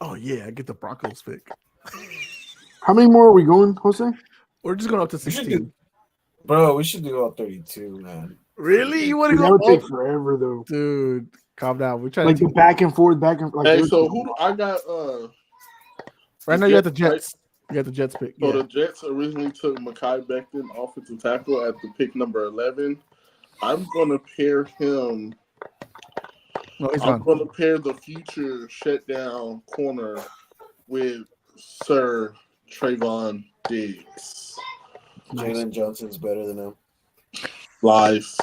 Oh yeah, I get the Broncos pick. How many more are we going, Jose? We're just going up to 16. Bro, we should do all 32, man. Really? You want to That go? would take Oh, forever though. dude, calm down. We're trying Like to the back and forth, like. Hey, so who do I got? right now. You got the Jets. You got the Jets pick. So Yeah. the Jets originally took Mekhi Becton, offensive tackle, at the pick number 11. I'm gonna pair him. No, he's I'm gone. gonna pair the future shutdown corner with Sir Trayvon Diggs. Jalen Johnson's better than him. Lies.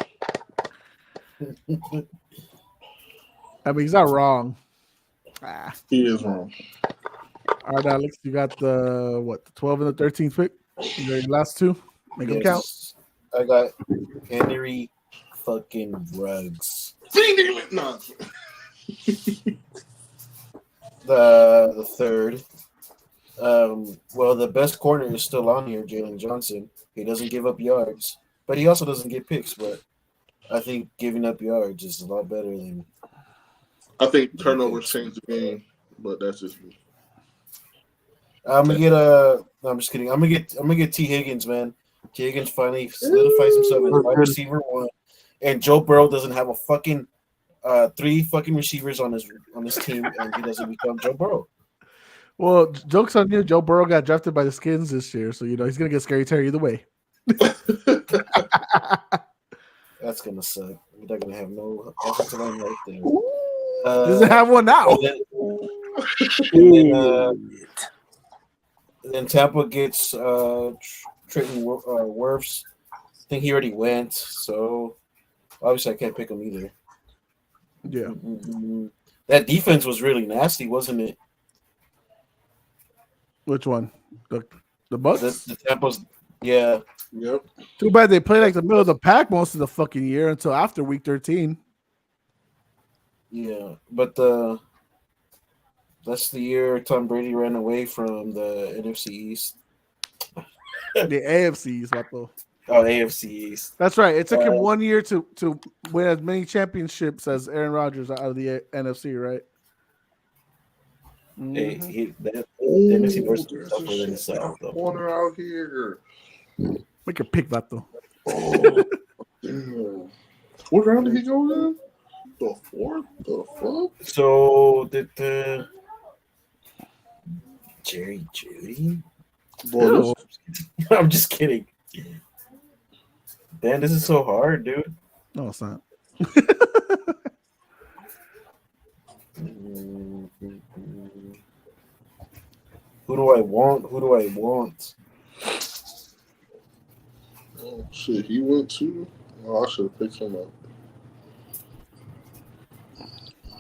I mean, he's not wrong. He is wrong. All right, Alex, you got the 12 and the 13th pick. You got your last two. Make them count. I got Henry fucking Ruggs. No. The third. Well, the best corner is still on here, Jalen Johnson. He doesn't give up yards, but he also doesn't get picks. But I think giving up yards is a lot better than. I think turnovers change the game, but that's just me. I'm gonna get no, I'm just kidding. I'm gonna get T. Higgins, man. T. Higgins finally solidifies himself as wide receiver one, and Joe Burrow doesn't have a fucking 3 fucking receivers on his team, and he doesn't become Joe Burrow. Well, joke's on you. Joe Burrow got drafted by the Skins this year, so he's gonna get Scary Terry either way. That's gonna suck. They're gonna have no offensive line right there. Doesn't have one now. Then Tampa gets Trenton Wirfs. I think he already went, so obviously I can't pick him either. Yeah. Mm-hmm. That defense was really nasty, wasn't it? Which one? The Bucks? The Tampa's, yeah. Yep. Too bad they played like the middle of the pack most of the fucking year until after week 13. Yeah, but that's the year Tom Brady ran away from the NFC East. The AFC East, Vato. Oh, AFC East. That's right. It took him 1 year to win as many championships as Aaron Rodgers out of the NFC, right? Hey, the Ooh, NFC North there's is tougher a than the South, though. corner out here. Make a pick, Vato. Oh, damn. What round did he go in? The fourth? The fuck? So did the Jerry Judy? Boy, I'm just kidding. Dan, this is so hard, dude. No, it's not. Who do I want? oh, shit, he went too? Oh, I should have picked him up.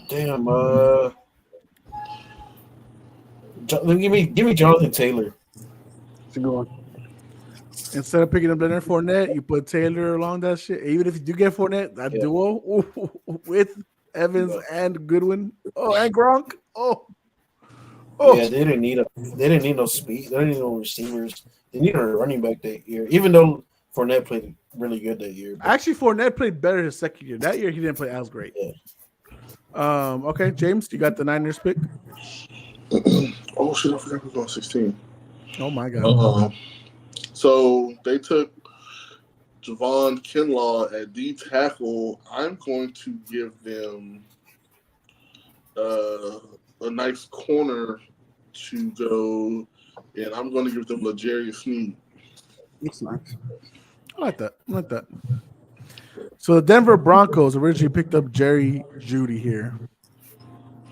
Damn. Give me Jonathan Taylor. It's a good one. Instead of picking up Leonard Fournette, you put Taylor along that shit. Even if you do get Fournette, that duo with Evans and Goodwin. Oh, and Gronk. Oh. Yeah, they didn't need no speed. They didn't need no receivers. They needed a running back that year. Even though Fournette played really good that year. Actually, Fournette played better his second year. That year he didn't play as great. Yeah. Okay, James, you got the Niners pick. Oh, shit, I forgot we was on 16. Oh my god. So they took Javon Kinlaw at D tackle. I'm going to give them a nice corner to go, and I'm going to give them L'Jarius Sneed. That's nice. I like that. So the Denver Broncos originally picked up Jerry Judy here.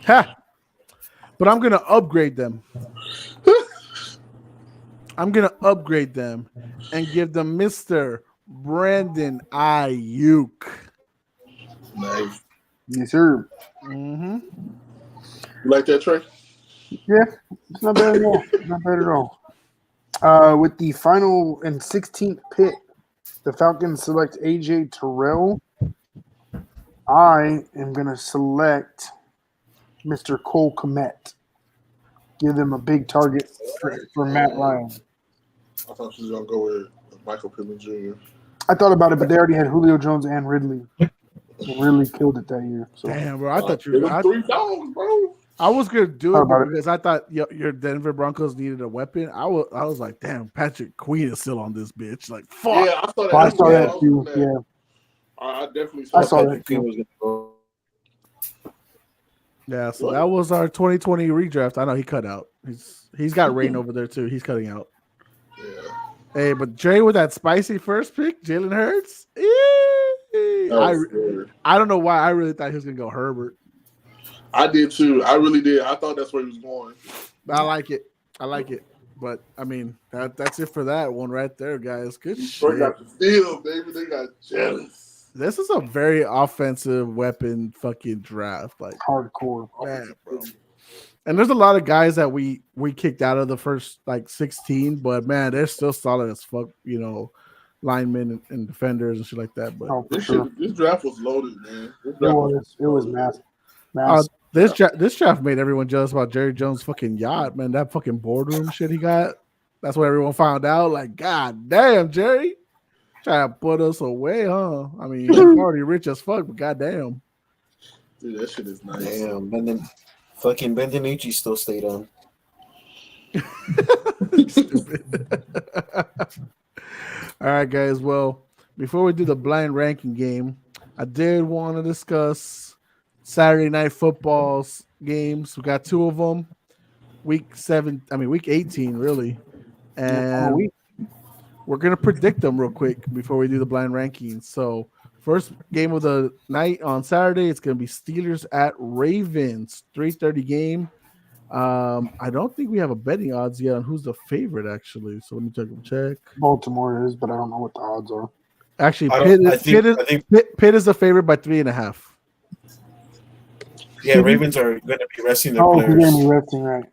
Ha! But I'm gonna upgrade them. I'm gonna upgrade them and give them Mr. Brandon Ayuk. Nice. Yes, sir. Mm-hmm. You like that, Trey? Yeah, it's not bad at all. Not bad at all. With the final and 16th pick, the Falcons select AJ Terrell. I am going to select Mr. Cole Kmet. Give them a big target for Matt Ryan. I thought she was going to go with Michael Pittman Jr. I thought about it, but they already had Julio Jones and Ridley. They really killed it that year. So. Damn, bro! I thought you were. $3, bro. I was gonna do How it about it? because I thought your Denver Broncos needed a weapon. I was like, damn, Patrick Queen is still on this bitch. Like, fuck. Yeah, I saw that. I saw that too. Yeah. I definitely I saw saw that. that. Was gonna go. Yeah, so that was our 2020 redraft. I know he cut out. He's got rain over there too. He's cutting out. Yeah. Hey, but Dre with that spicy first pick, Jalen Hurts. I don't know why I really thought he was gonna go Herbert. I did too. I really did. I thought that's where he was going. I like it. But I mean, that's it for that one right there, guys. Good Detroit shit. got the steal, baby. They got jealous. This is a very offensive weapon fucking draft. Like Hardcore. man, bro. And there's a lot of guys that we kicked out of the first like 16, but man, they're still solid as fuck, linemen and defenders and shit like that. But This draft was loaded, man. It was massive. this draft made everyone jealous about Jerry Jones' fucking yacht, man. That fucking boardroom shit he got. That's what everyone found out. Like, god damn, Jerry. Trying to put us away, huh? I mean, he's already rich as fuck, but goddamn. Dude, that shit is nice. Damn, and then fucking Ben DiNucci still stayed on. Stupid. All right, guys. Well, before we do the blind ranking game, I did want to discuss Saturday Night Football's games. We got 2 of them. Week 18, really. And we're going to predict them real quick before we do the blind rankings. So, first game of the night on Saturday, it's going to be Steelers at Ravens, 3:30 game. I don't think we have a betting odds yet on who's the favorite, actually. So let me check. Baltimore is, but I don't know what the odds are. Actually, I think Pitt is the favorite by 3.5. Yeah, Ravens are going to be resting their they're players. going to be resting, right?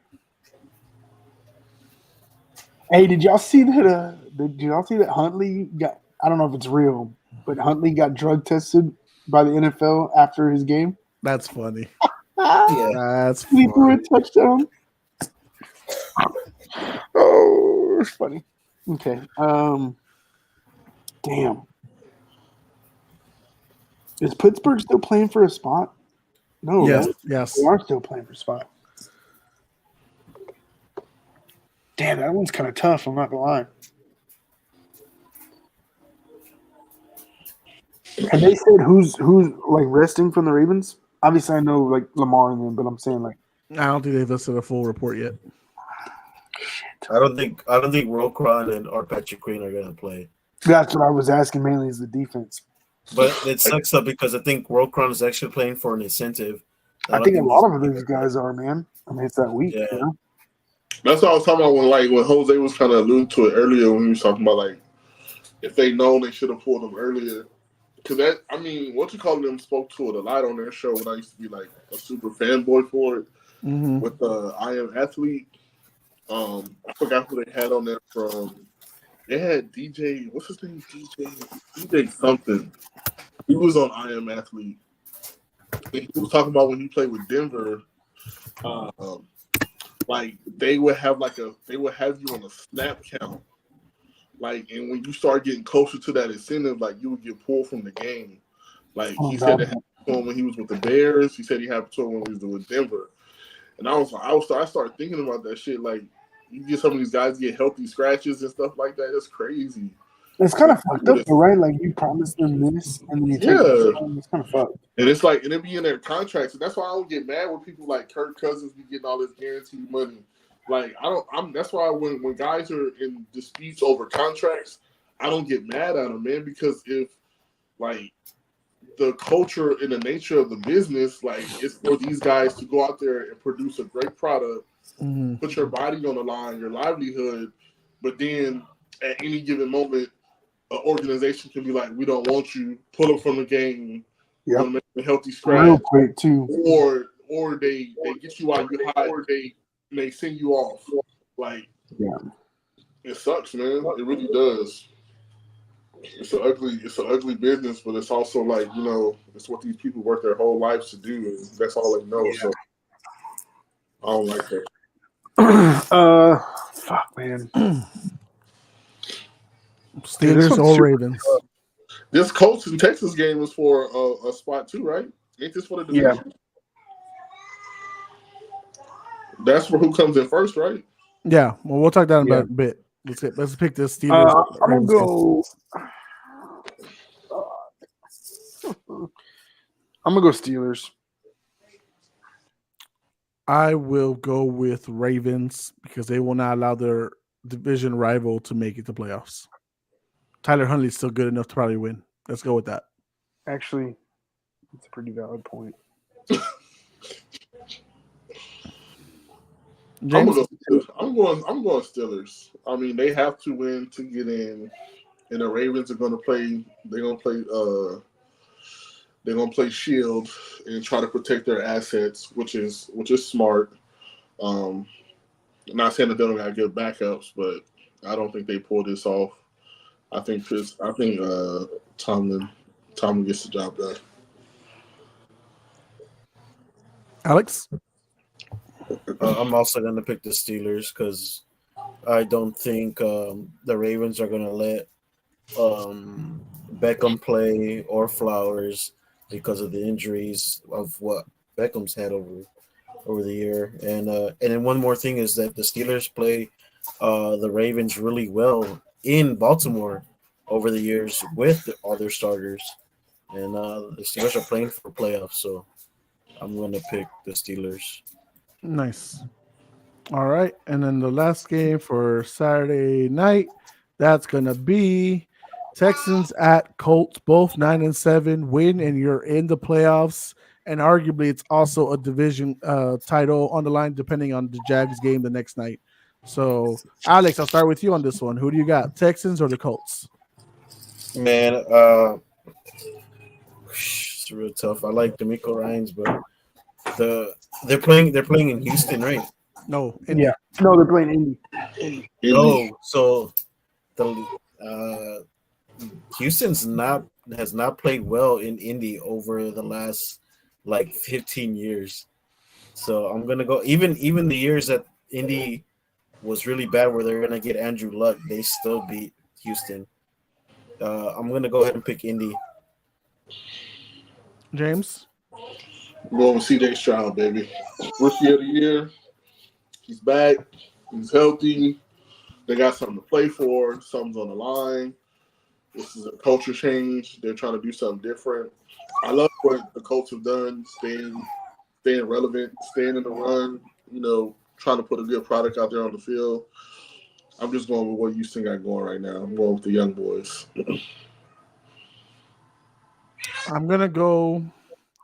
Hey, did y'all see that? Did y'all see that Huntley got? I don't know if it's real, but Huntley got drug tested by the NFL after his game. That's funny. Yeah. That's He threw a funny. touchdown. Oh, it's funny. Okay. Damn. Is Pittsburgh still playing for a spot? No. Yes, Right? yes. They are still playing for a spot. Damn, that one's kind of tough. I'm not gonna lie. Have they said who's like resting from the Ravens? Obviously, I know like Lamar and them, but I'm saying like I don't think they've listed a full report yet. I don't think Roquan or Patrick Queen are going to play. that's what I was asking mainly is the defense. But it sucks up because I think Roquan is actually playing for an incentive. I think a lot of these guys are, man. I mean, it's that week. Yeah. You know? That's what I was talking about when Jose was kind of alluding to it earlier when he was talking about like if they known they should have pulled them earlier. Because them spoke to it a lot on their show when I used to be like a super fanboy for it with the I Am Athlete. I forgot who they had on there from. They had DJ, what's his name? DJ something. He was on I Am Athlete. And he was talking about when he played with Denver. Like they would have you on a snap count. Like, and when you start getting closer to that incentive, like you would get pulled from the game. Like he said it happened to him when he was with the Bears. He said he happened to him when he was with Denver. And I started thinking about that shit. Like you get some of these guys get healthy scratches and stuff like that. That's crazy. It's kind of fucked up, though, right? Like you promised them this, and then you take it. It's kind of fucked. And it's like, and it be in their contracts, and that's why I don't get mad when people like Kirk Cousins be getting all this guaranteed money. Like that's why when guys are in disputes over contracts, I don't get mad at them, man, because if like the culture and the nature of the business, like it's for these guys to go out there and produce a great product, put your body on the line, your livelihood, but then at any given moment, an organization can be like, we don't want you, pull them from the game, make a healthy scratch, real quick too, or they get you out you high, or they send you off. Like, it sucks, man. It really does. It's an ugly business, but it's also like, it's what these people work their whole lives to do, and that's all they know. So I don't like that. Fuck, man. Steelers or Ravens? This Colts and Texas game was for a spot too, right? Ain't this for the division? Yeah. That's for who comes in first, right? Yeah. Well, we'll talk that about a bit. Let's pick this Steelers. I'm gonna go. I'm gonna go Steelers. I will go with Ravens because they will not allow their division rival to make it to playoffs. Tyler Huntley's still good enough to probably win. Let's go with that. Actually, it's a pretty valid point. James? I'm going Steelers. I mean, they have to win to get in, and the Ravens are going to play. They're going to play shield and try to protect their assets, which is smart. Not saying that they don't got good backups, but I don't think they pull this off. I think Tomlin gets the job done. Alex? I'm also going to pick the Steelers because I don't think the Ravens are going to let Beckham play or Flowers because of the injuries of what Beckham's had over the year. And then one more thing is that the Steelers play the Ravens really well in Baltimore over the years with all their starters. And the Steelers are playing for playoffs, so I'm going to pick the Steelers. Nice. All right. And then the last game for Saturday night, that's going to be Texans at Colts, both 9-7, win, and you're in the playoffs. And arguably, it's also a division title on the line, depending on the Jags game the next night. So, Alex, I'll start with you on this one. Who do you got, Texans or the Colts? Man, it's real tough. I like D'Amico Ryans, but they're playing in Houston, right? No. Yeah. No, they're playing Indy. No, so the Houston's has not played well in Indy over the last like 15 years. So I'm gonna go even the years that Indy was really bad where they're gonna get Andrew Luck, they still beat Houston. I'm gonna go ahead and pick Indy. James? I'm going with CJ Stroud, baby. Rookie of the year. He's back. He's healthy. They got something to play for. Something's on the line. This is a culture change. They're trying to do something different. I love what the Colts have done, staying relevant, staying in the run, trying to put a good product out there on the field. I'm just going with what Houston got going right now. I'm going with the young boys. I'm going to go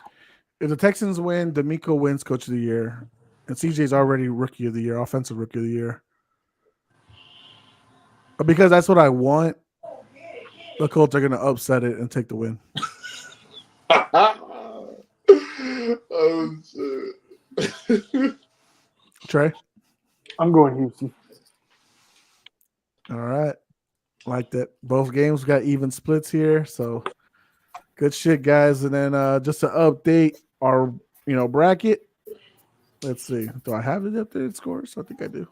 – if the Texans win, D'Amico wins Coach of the Year. And CJ's already Rookie of the Year, Offensive Rookie of the Year. But because that's what I want, the Colts are going to upset it and take the win. Oh, shit. Trey? I'm going Houston. All right. Like that. Both games got even splits here. So good shit, guys. And then just to update our bracket. Let's see. Do I have the updated scores? I think I do.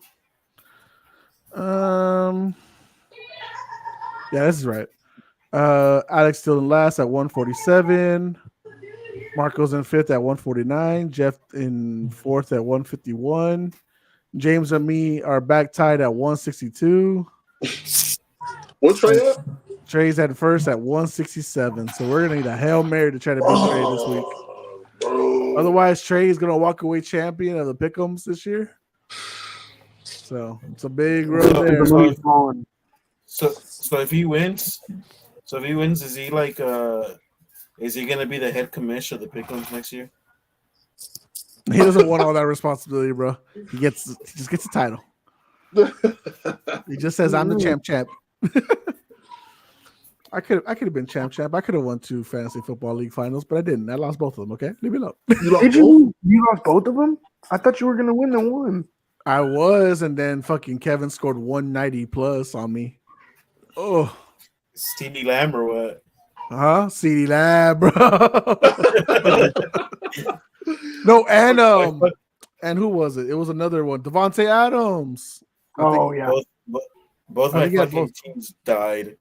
Yeah, this is right. Alex still in last at 147. Marco's in fifth at 149. Jeff in fourth at 151. James and me are back tied at 162. What's Trey at? Trey's at first at 167. So we're gonna need a Hail Mary to try to beat Trey this week. Bro. Otherwise, Trey is gonna walk away champion of the Pick'ems this year. So it's a big road there. So if he wins, is he like is he gonna be the head commissioner of the Pick'ems next year? He doesn't want all that responsibility, bro. He just gets the title. He just says, "I'm the champ." I could have been champ. I could have won 2 fantasy football league finals, but I didn't. I lost both of them. Okay, leave me alone. You lost both of them? I thought you were gonna win the one. I was, and then fucking Kevin scored 190 plus on me. Oh, CeeDee Lamb or what? CeeDee Lamb, bro. No, and who was it? It was another one. Devontae Adams. Yeah. Both my fucking teams died.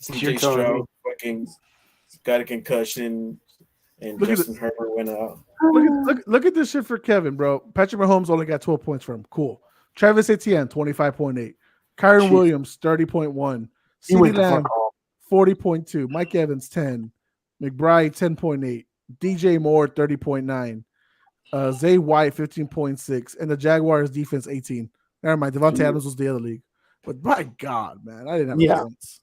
CJ Stroud fucking got a concussion, and Justin Herbert went out. Look at this shit for Kevin, bro. Patrick Mahomes only got 12 points for him. Cool. Travis Etienne, 25.8. Kyron Williams, 30.1. CeeDee Lamb, 40.2. Mike Evans, 10. McBride 10.8, DJ Moore 30.9, Zay White 15.6, and the Jaguars defense 18. Never mind, Devontae Adams was the other league. But my God, man, I didn't have a chance.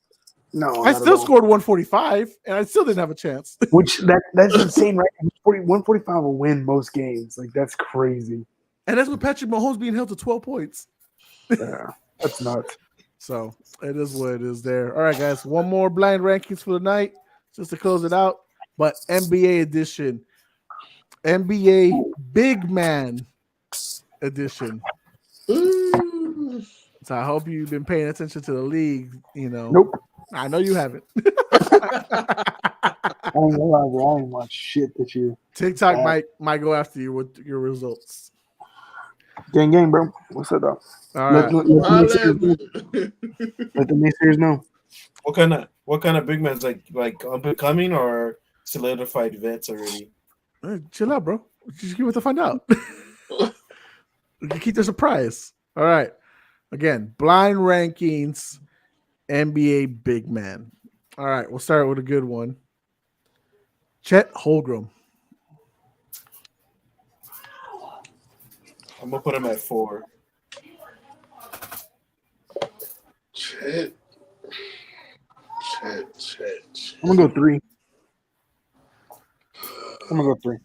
No, I not still at all. scored 145, and I still didn't have a chance. Which that's insane, right? 145 will win most games. Like that's crazy. And that's with Patrick Mahomes being held to 12 points. Yeah, that's nuts. So it is what it is there. All right, guys. One more blind rankings for the night, just to close it out. But NBA edition. NBA Big Man edition. So I hope you've been paying attention to the league. Nope. I know you haven't. I ain't gonna lie, bro. I ain't watch shit this year. TikTok might go after you with your results. Gang, bro. What's up, dog? All right. Let the naysayers know. What kind of big man's like up and coming or solidified vets already? Chill out, bro. Just give it to find out. You keep the surprise. All right. Again, blind rankings, NBA big man. All right, we'll start with a good one. Chet Holmgren. I'm gonna put him at 4. Chet. I'm gonna go 3.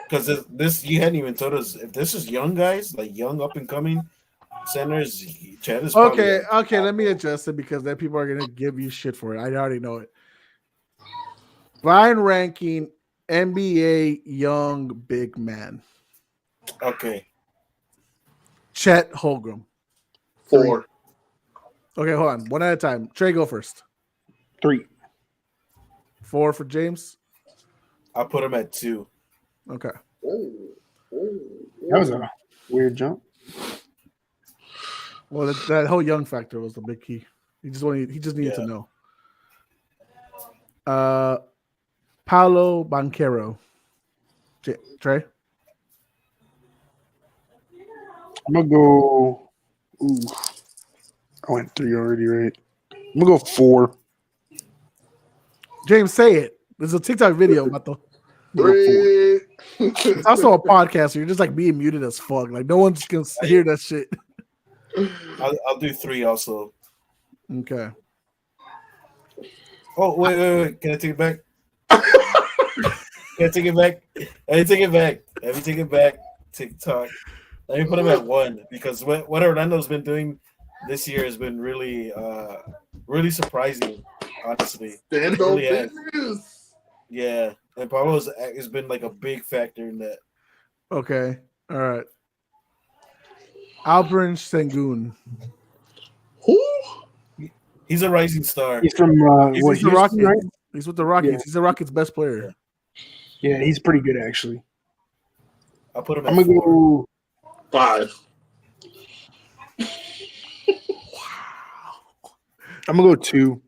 Because this you hadn't even told us if this is young guys, like young up and coming centers. Chad is Okay. Let me adjust it because then people are gonna give you shit for it. I already know it. Blind ranking NBA young big man. Okay. Chet Holmgren. 4. Okay, hold on. One at a time. Trey, go first. 3. 4 for James. I'll put him at 2. Okay. That was a weird jump. Well, that whole young factor was the big key. He just needed to know. Paolo Banchero. Trey? I'm gonna go. Ooh, I went 3 already, right? I'm gonna go 4. James, say it. There's a TikTok video, Mato. 3. It's also a podcast, so you're just like being muted as fuck. Like no one's gonna hear that shit. I'll do 3 also. Okay. Oh wait. Can I take it back? Can I take it back? Let me take it back. TikTok. Let me put him at 1 because what Orlando's been doing this year has been really surprising. Honestly, Stand on business. Yeah, and Pablo has been like a big factor in that. Okay. All right. Alperen Sengun. Who? He's a rising star. He's from He's with the Houston, Rockets. right? He's with the Rockets. Yeah. He's the Rockets' best player. Yeah, he's pretty good actually. I'll put him at I'm gonna 4. go 5. I'm gonna go 2.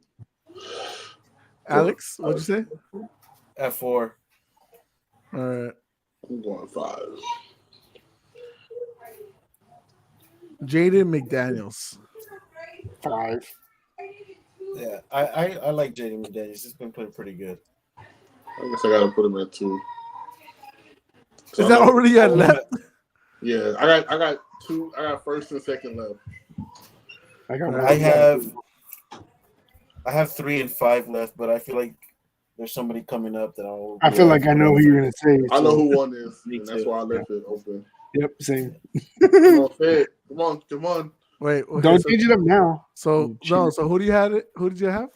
Alex, what'd you say? At 4. All right. I'm going 5. Jaden McDaniels. 5. Yeah, I like Jaden McDaniels. He's been playing pretty good. I guess I gotta put him at 2. So Is that already I at put him left? Yeah, I got 2. I got first and second left. I have 3 and 5 left, but I feel like there's somebody coming up that I'll. I feel like I know who you're gonna say. I know so- who one is, Me and that's too. why I left it open. Yep, same. Come on, Fed. Come on. Wait. Okay, Don't so, change it up now. so no. So who do you have? Who did you have?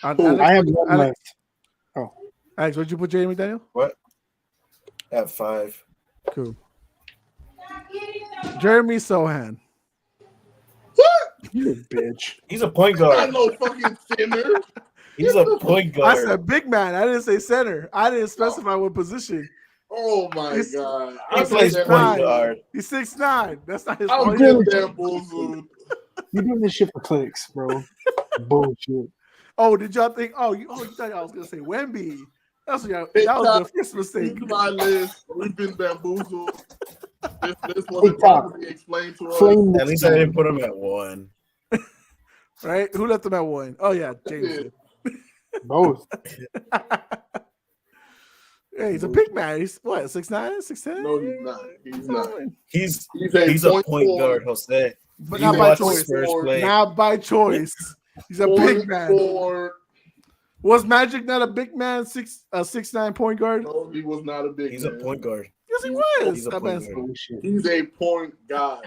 Cool. I have one Alex, left. Alex, what'd you put Jaden McDaniel? What? At 5. Cool. Jeremy Sohan. You a bitch. He's a point Not guard. no fucking center. He's a point I guard. said big man. I didn't say center. I didn't specify what position. Oh my He's- god! He I plays said point that- guard. He's 6'9". That's not his I'm point. good that bullshit. You doing this shit for clicks, bro. Bullshit. Oh, did y'all think? You thought I was gonna say Wemby? That was the first mistake. Here's my list. We've been bamboozled. This wasn't TikTok. properly explained to us. Flame At least I didn't put him at 1. Right? Who left him at 1? Oh yeah, James. did. Both. Hey, he's a big man. He's what, 6'9", 6'10"? No, he's not. He's not. He's He's a point guard, forward. Jose. But You not by watch the choice. Spurs play. Not by choice. He's a big man. Forward. Was Magic not a big man, a 6'9" point guard? No, he was not a big He's man. a point guard. Yes, he was. He's a That point man's- guard. He's a point guard.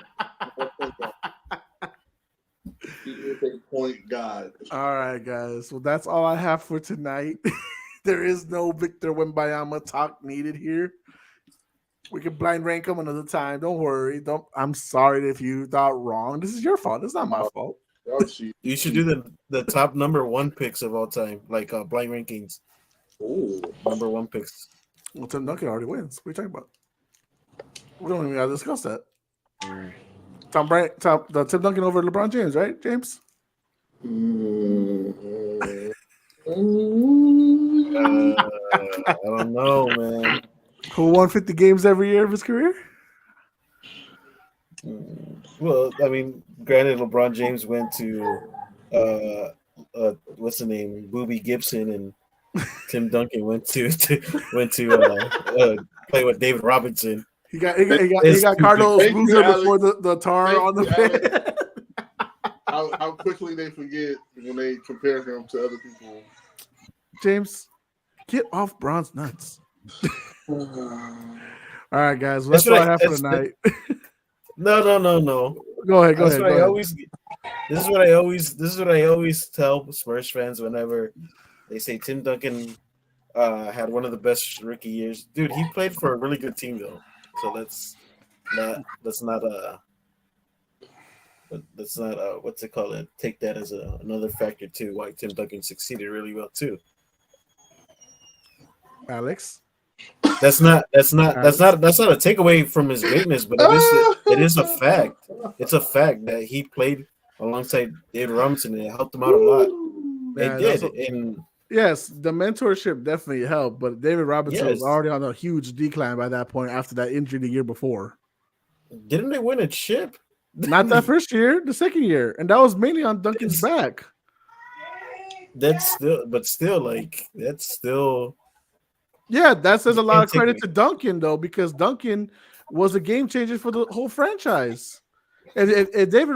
He is a point guard. All right, guys. Well, that's all I have for tonight. There is no Victor Wembanyama talk needed here. We can blind rank him another time. Don't worry. I'm sorry if you thought wrong. This is your fault. It's not my fault. Oh, shit. You should do the top number 1 picks of all time, like blind rankings. Ooh. Number 1 picks. Well, Tim Duncan already wins. What are you talking about? We don't even gotta discuss that. Tim Duncan over LeBron James, right, James? I don't know, man. Who won 50 games every year of his career? Well, I mean, granted, LeBron James went to what's the name, Boobie Gibson, and Tim Duncan went to play with David Robinson. He got Carlos Thank you, Boozer Alex. before the tar Thank on the you, field. How quickly they forget when they compare him to other people. James, get off Bron's nuts. All right, guys. Well, That's that's all what I I- have for that's- tonight. No. Go ahead. This is what I always tell Spurs fans whenever they say Tim Duncan had one of the best rookie years. Dude, he played for a really good team though. So let's not what's it called? Take that as another factor too. Why Tim Duncan succeeded really well too. Alex. That's not a takeaway from his greatness, but it is a fact. It's a fact that he played alongside David Robinson and it helped him out a lot. Yeah, It did. And yes, the mentorship definitely helped, but David Robinson was Yes. already on a huge decline by that point after that injury the year before. didn't they win a chip? Not that first year, the second year. And that was mainly on Duncan's back. That's still Yeah, that says a lot of Can't take credit it. to Duncan, though, because Duncan was a game changer for the whole franchise. And if David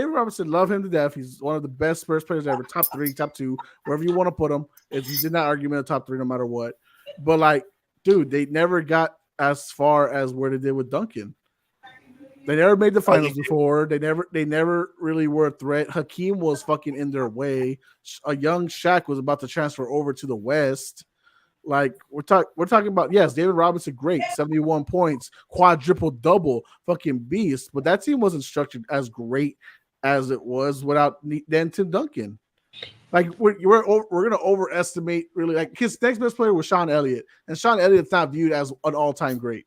Robinson, love him to death, he's one of the best Spurs players ever, top 3, top 2, wherever you want to put him. He's in that argument of top 3 no matter what. But like, dude, they never got as far as where they did with Duncan. They never made the finals before. They never really were a threat. Hakeem was fucking in their way. A young Shaq was about to transfer over to the West. Like we're talking about, yes, David Robinson, great, 71 points, quadruple double, fucking beast. But that team wasn't structured as great as it was without then Tim Duncan. Like we're gonna overestimate really. Like his next best player was Sean Elliott, and Sean Elliott's not viewed as an all-time great.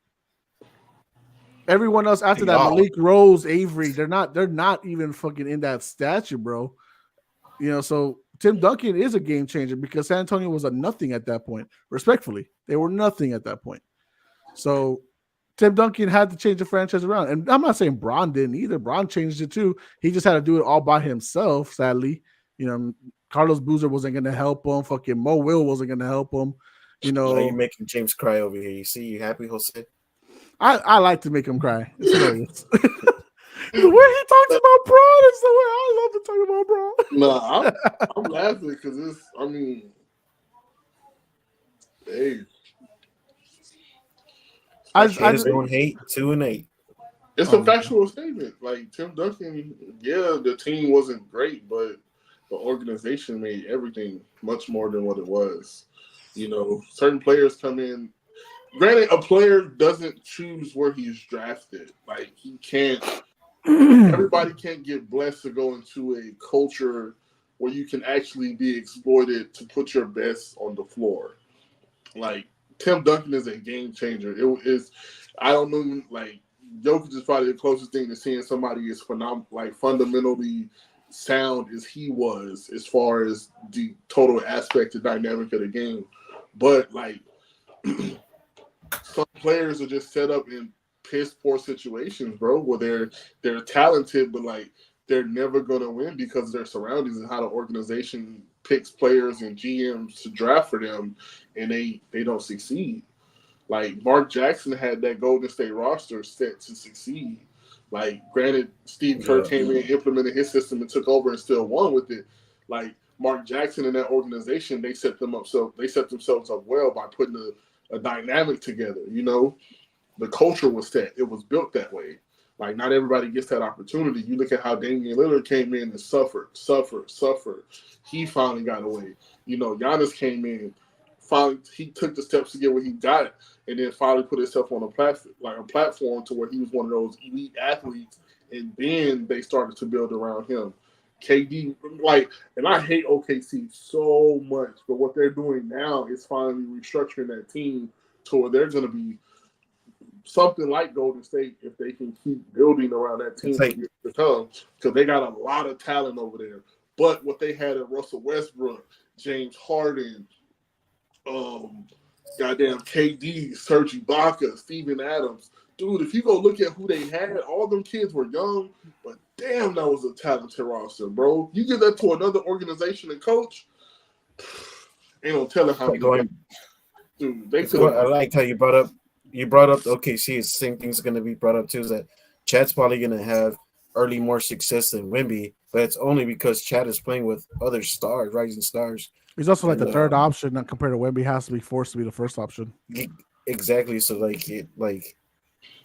Everyone else after that, Malik Rose, Avery, they're not even fucking in that stature, bro. You know, so Tim Duncan is a game changer because San Antonio was a nothing at that point. Respectfully, they were nothing at that point. So Tim Duncan had to change the franchise around. And I'm not saying Bron didn't either. Bron changed it too. He just had to do it all by himself, sadly. You know, Carlos Boozer wasn't going to help him. Fucking Mo Will wasn't going to help him. You know, you're making James cry over here. You see, you happy, Jose? I like to make him cry. It's hilarious. The way he talks about Bron is the way I love to talk about Bron. No, I'm laughing because hey. I don't hate 2-8. It's a factual statement. Like Tim Duncan, yeah, the team wasn't great, but the organization made everything much more than what it was. You know, certain players come in. Granted, a player doesn't choose where he's drafted. Like he can't. Everybody can't get blessed to go into a culture where you can actually be exploited to put your best on the floor. Like Tim Duncan is a game changer. It is. I don't know. Like Jokic is probably the closest thing to seeing somebody as fundamentally sound as he was, as far as the total aspect and dynamic of the game. But like some players are just set up in piss poor situations, bro, where they're talented, but like they're never going to win because of their surroundings and how the organization picks players and GMs to draft for them, and they don't succeed. Like Mark Jackson had that Golden State roster set to succeed. Like, granted, Steve Kerr came in, implemented his system, and took over and still won with it. Like Mark Jackson and that organization, they set themselves up well by putting a dynamic together. You know, the culture was set; it was built that way. Like, not everybody gets that opportunity. You look at how Damian Lillard came in and suffered. He finally got away. You know, Giannis came in, finally he took the steps to get where he got, and then finally put himself on a platform to where he was one of those elite athletes, and then they started to build around him. KD, and I hate OKC so much, but what they're doing now is finally restructuring that team to where they're going to be something like Golden State if they can keep building around that team for years to come, because they got a lot of talent over there. But what they had at Russell Westbrook, James Harden, goddamn KD, Serge Ibaka, Steven Adams. Dude, if you go look at who they had, all them kids were young, but damn, that was a talented roster, bro. You give that to another organization and coach, ain't no telling how many. Dude, they could. I like how you brought up OKC. The same thing's going to be brought up too. Is that Chad's probably going to have early more success than Wemby, but it's only because Chad is playing with other stars, rising stars. He's also like the third option, not compared to Wemby. Has to be forced to be the first option. Exactly. So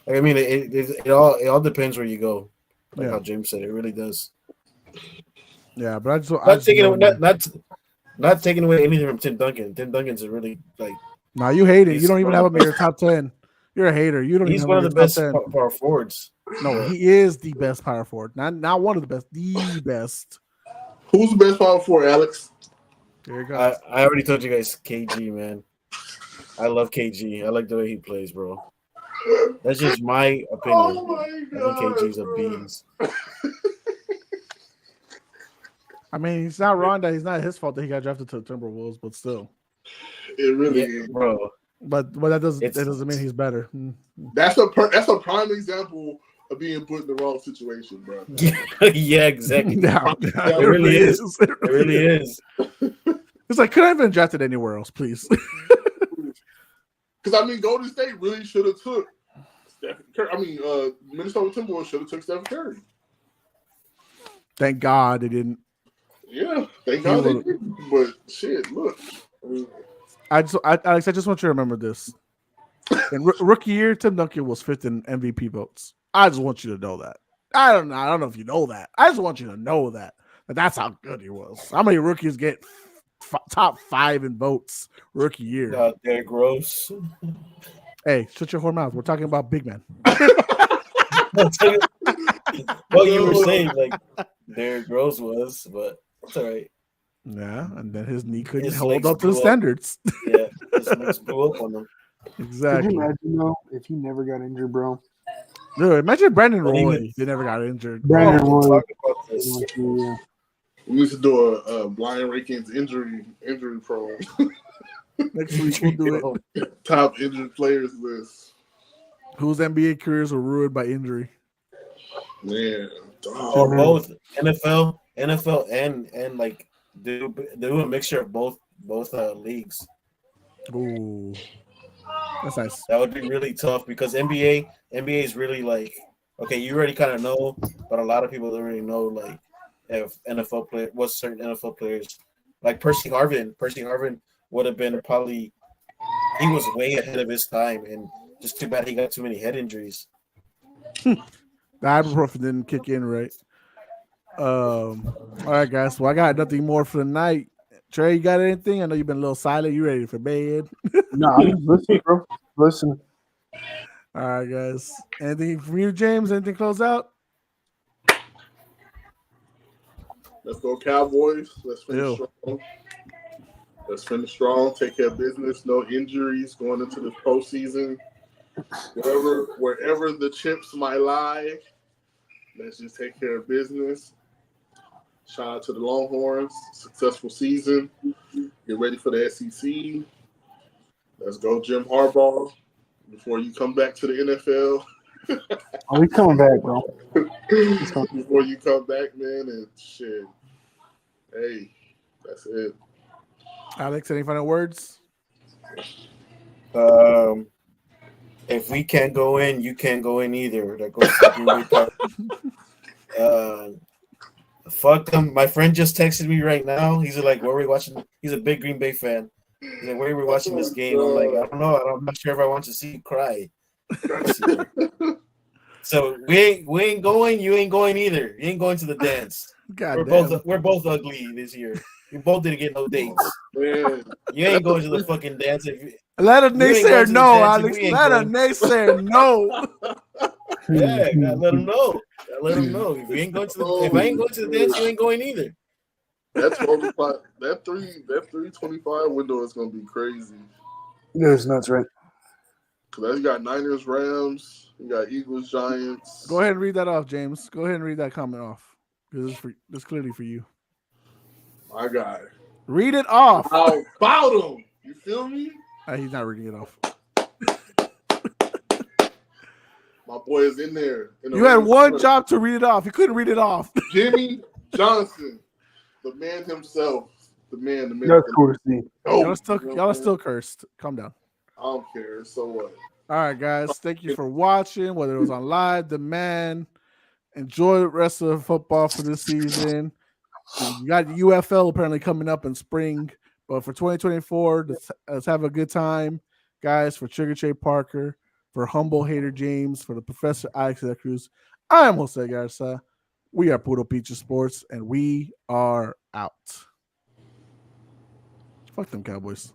I mean, it all depends where you go. Like how James said, it really does. Yeah, but not taking away anything from Tim Duncan. Tim Duncan's a really Nah, you hate it. You don't even have him in your top 10. You're a hater. You don't. He's even one of the best power forwards. No, he is the best power forward. Not one of the best. The best. Who's the best power forward, Alex? There you go. I already told you guys, KG, man. I love KG. I like the way he plays, bro. That's just my opinion. Oh my God, I think KG's a beans. I mean, it's not wrong that he's not his fault that he got drafted to the Timberwolves, but still. It really is, bro. But that doesn't mean he's better. That's a prime example of being put in the wrong situation, bro. Yeah, exactly. It really is. It really is. It's like, could I have been drafted anywhere else, please? Because, I mean, Golden State really should have took Stephen Curry. I mean, Minnesota Timberwolves should have took Stephen Curry. Thank God they didn't. Yeah, thank God they didn't. But, shit, look. Alex, I just want you to remember this. In rookie year, Tim Duncan was fifth in MVP votes. I just want you to know that. I don't know if you know that. I just want you to know that that's how good he was. How many rookies get top 5 in votes rookie year? They're gross. Hey, shut your whore mouth. We're talking about big men. Well, you were saying Derrick Rose was, but it's all right. Yeah, and then his knee couldn't hold up to the standards. Yeah, his legs blew up on him. Exactly. Could you imagine though if he never got injured, bro? Dude, imagine Brandon Roy. They never got injured. Brandon Roy. We need to do a Brian Rankins injury prone. Next week we'll do it. Top injured players list. Whose NBA careers were ruined by injury? Man, both NFL and like do a mixture of both leagues. Ooh, that's nice. That would be really tough because NBA is really like, okay, you already kind of know, but a lot of people already know like if NFL player, what certain NFL players like Percy Harvin would have been probably, he was way ahead of his time, and just too bad he got too many head injuries. The ibuprofen didn't kick in right. All right, guys. Well, I got nothing more for the night. Trey, you got anything? I know you've been a little silent. You ready for bed? No, I'm listening, bro. Listen. All right, guys. Anything from you, James? Anything close out? Let's go Cowboys. Let's finish strong. Let's finish strong. Take care of business. No injuries going into this postseason. Wherever the chips might lie, let's just take care of business. Shout out to the Longhorns. Successful season. Get ready for the SEC. Let's go Jim Harbaugh before you come back to the NFL. Oh, he's coming back, bro. Before you come back, man, and shit. Hey, that's it. Alex, any final words? If we can't go in, you can't go in either. That goes to the Green Bay Packers. Fuck them. My friend just texted me right now. He's like, "Where are we watching?" He's a big Green Bay fan. He's like, "Where are we watching this game?" I'm like, "I don't know. I'm not sure if I want to see you cry." So we ain't going. You ain't going either. You ain't going to the dance. God We're both ugly this year. We both didn't get no dates. Man, You ain't going to the fucking dance. Let a naysayer know, Alex. We ain't Let a going. naysayer know. Yeah, gotta let them know. Gotta let them know. If I ain't going to the dance, you ain't going either. That 12 o'clock, that 3:25 window is gonna be crazy. You know it's nuts, right? Cause you got Niners, Rams, you got Eagles, Giants. Go ahead and read that off, James. Go ahead and read that comment off. Because it's clearly for you. My guy. Read it off. How about him? You feel me? He's not reading it off. My boy is in there. You had one job to read it off. You couldn't read it off. Jimmy Johnson, the man himself. The man. That's cool to see. Oh, Y'all are still cursed. Calm down. I don't care. So what? All right, guys. Thank you for watching, whether it was on live, the man. Enjoy the rest of football for this season. You got UFL apparently coming up in spring, but for 2024, let's have a good time, guys. For Trigger Trey Parker, for Humble Hater James, for the Professor Alex de la Cruz, I am Jose Garza. We are Puro Pinche Sports, and we are out. Fuck them Cowboys.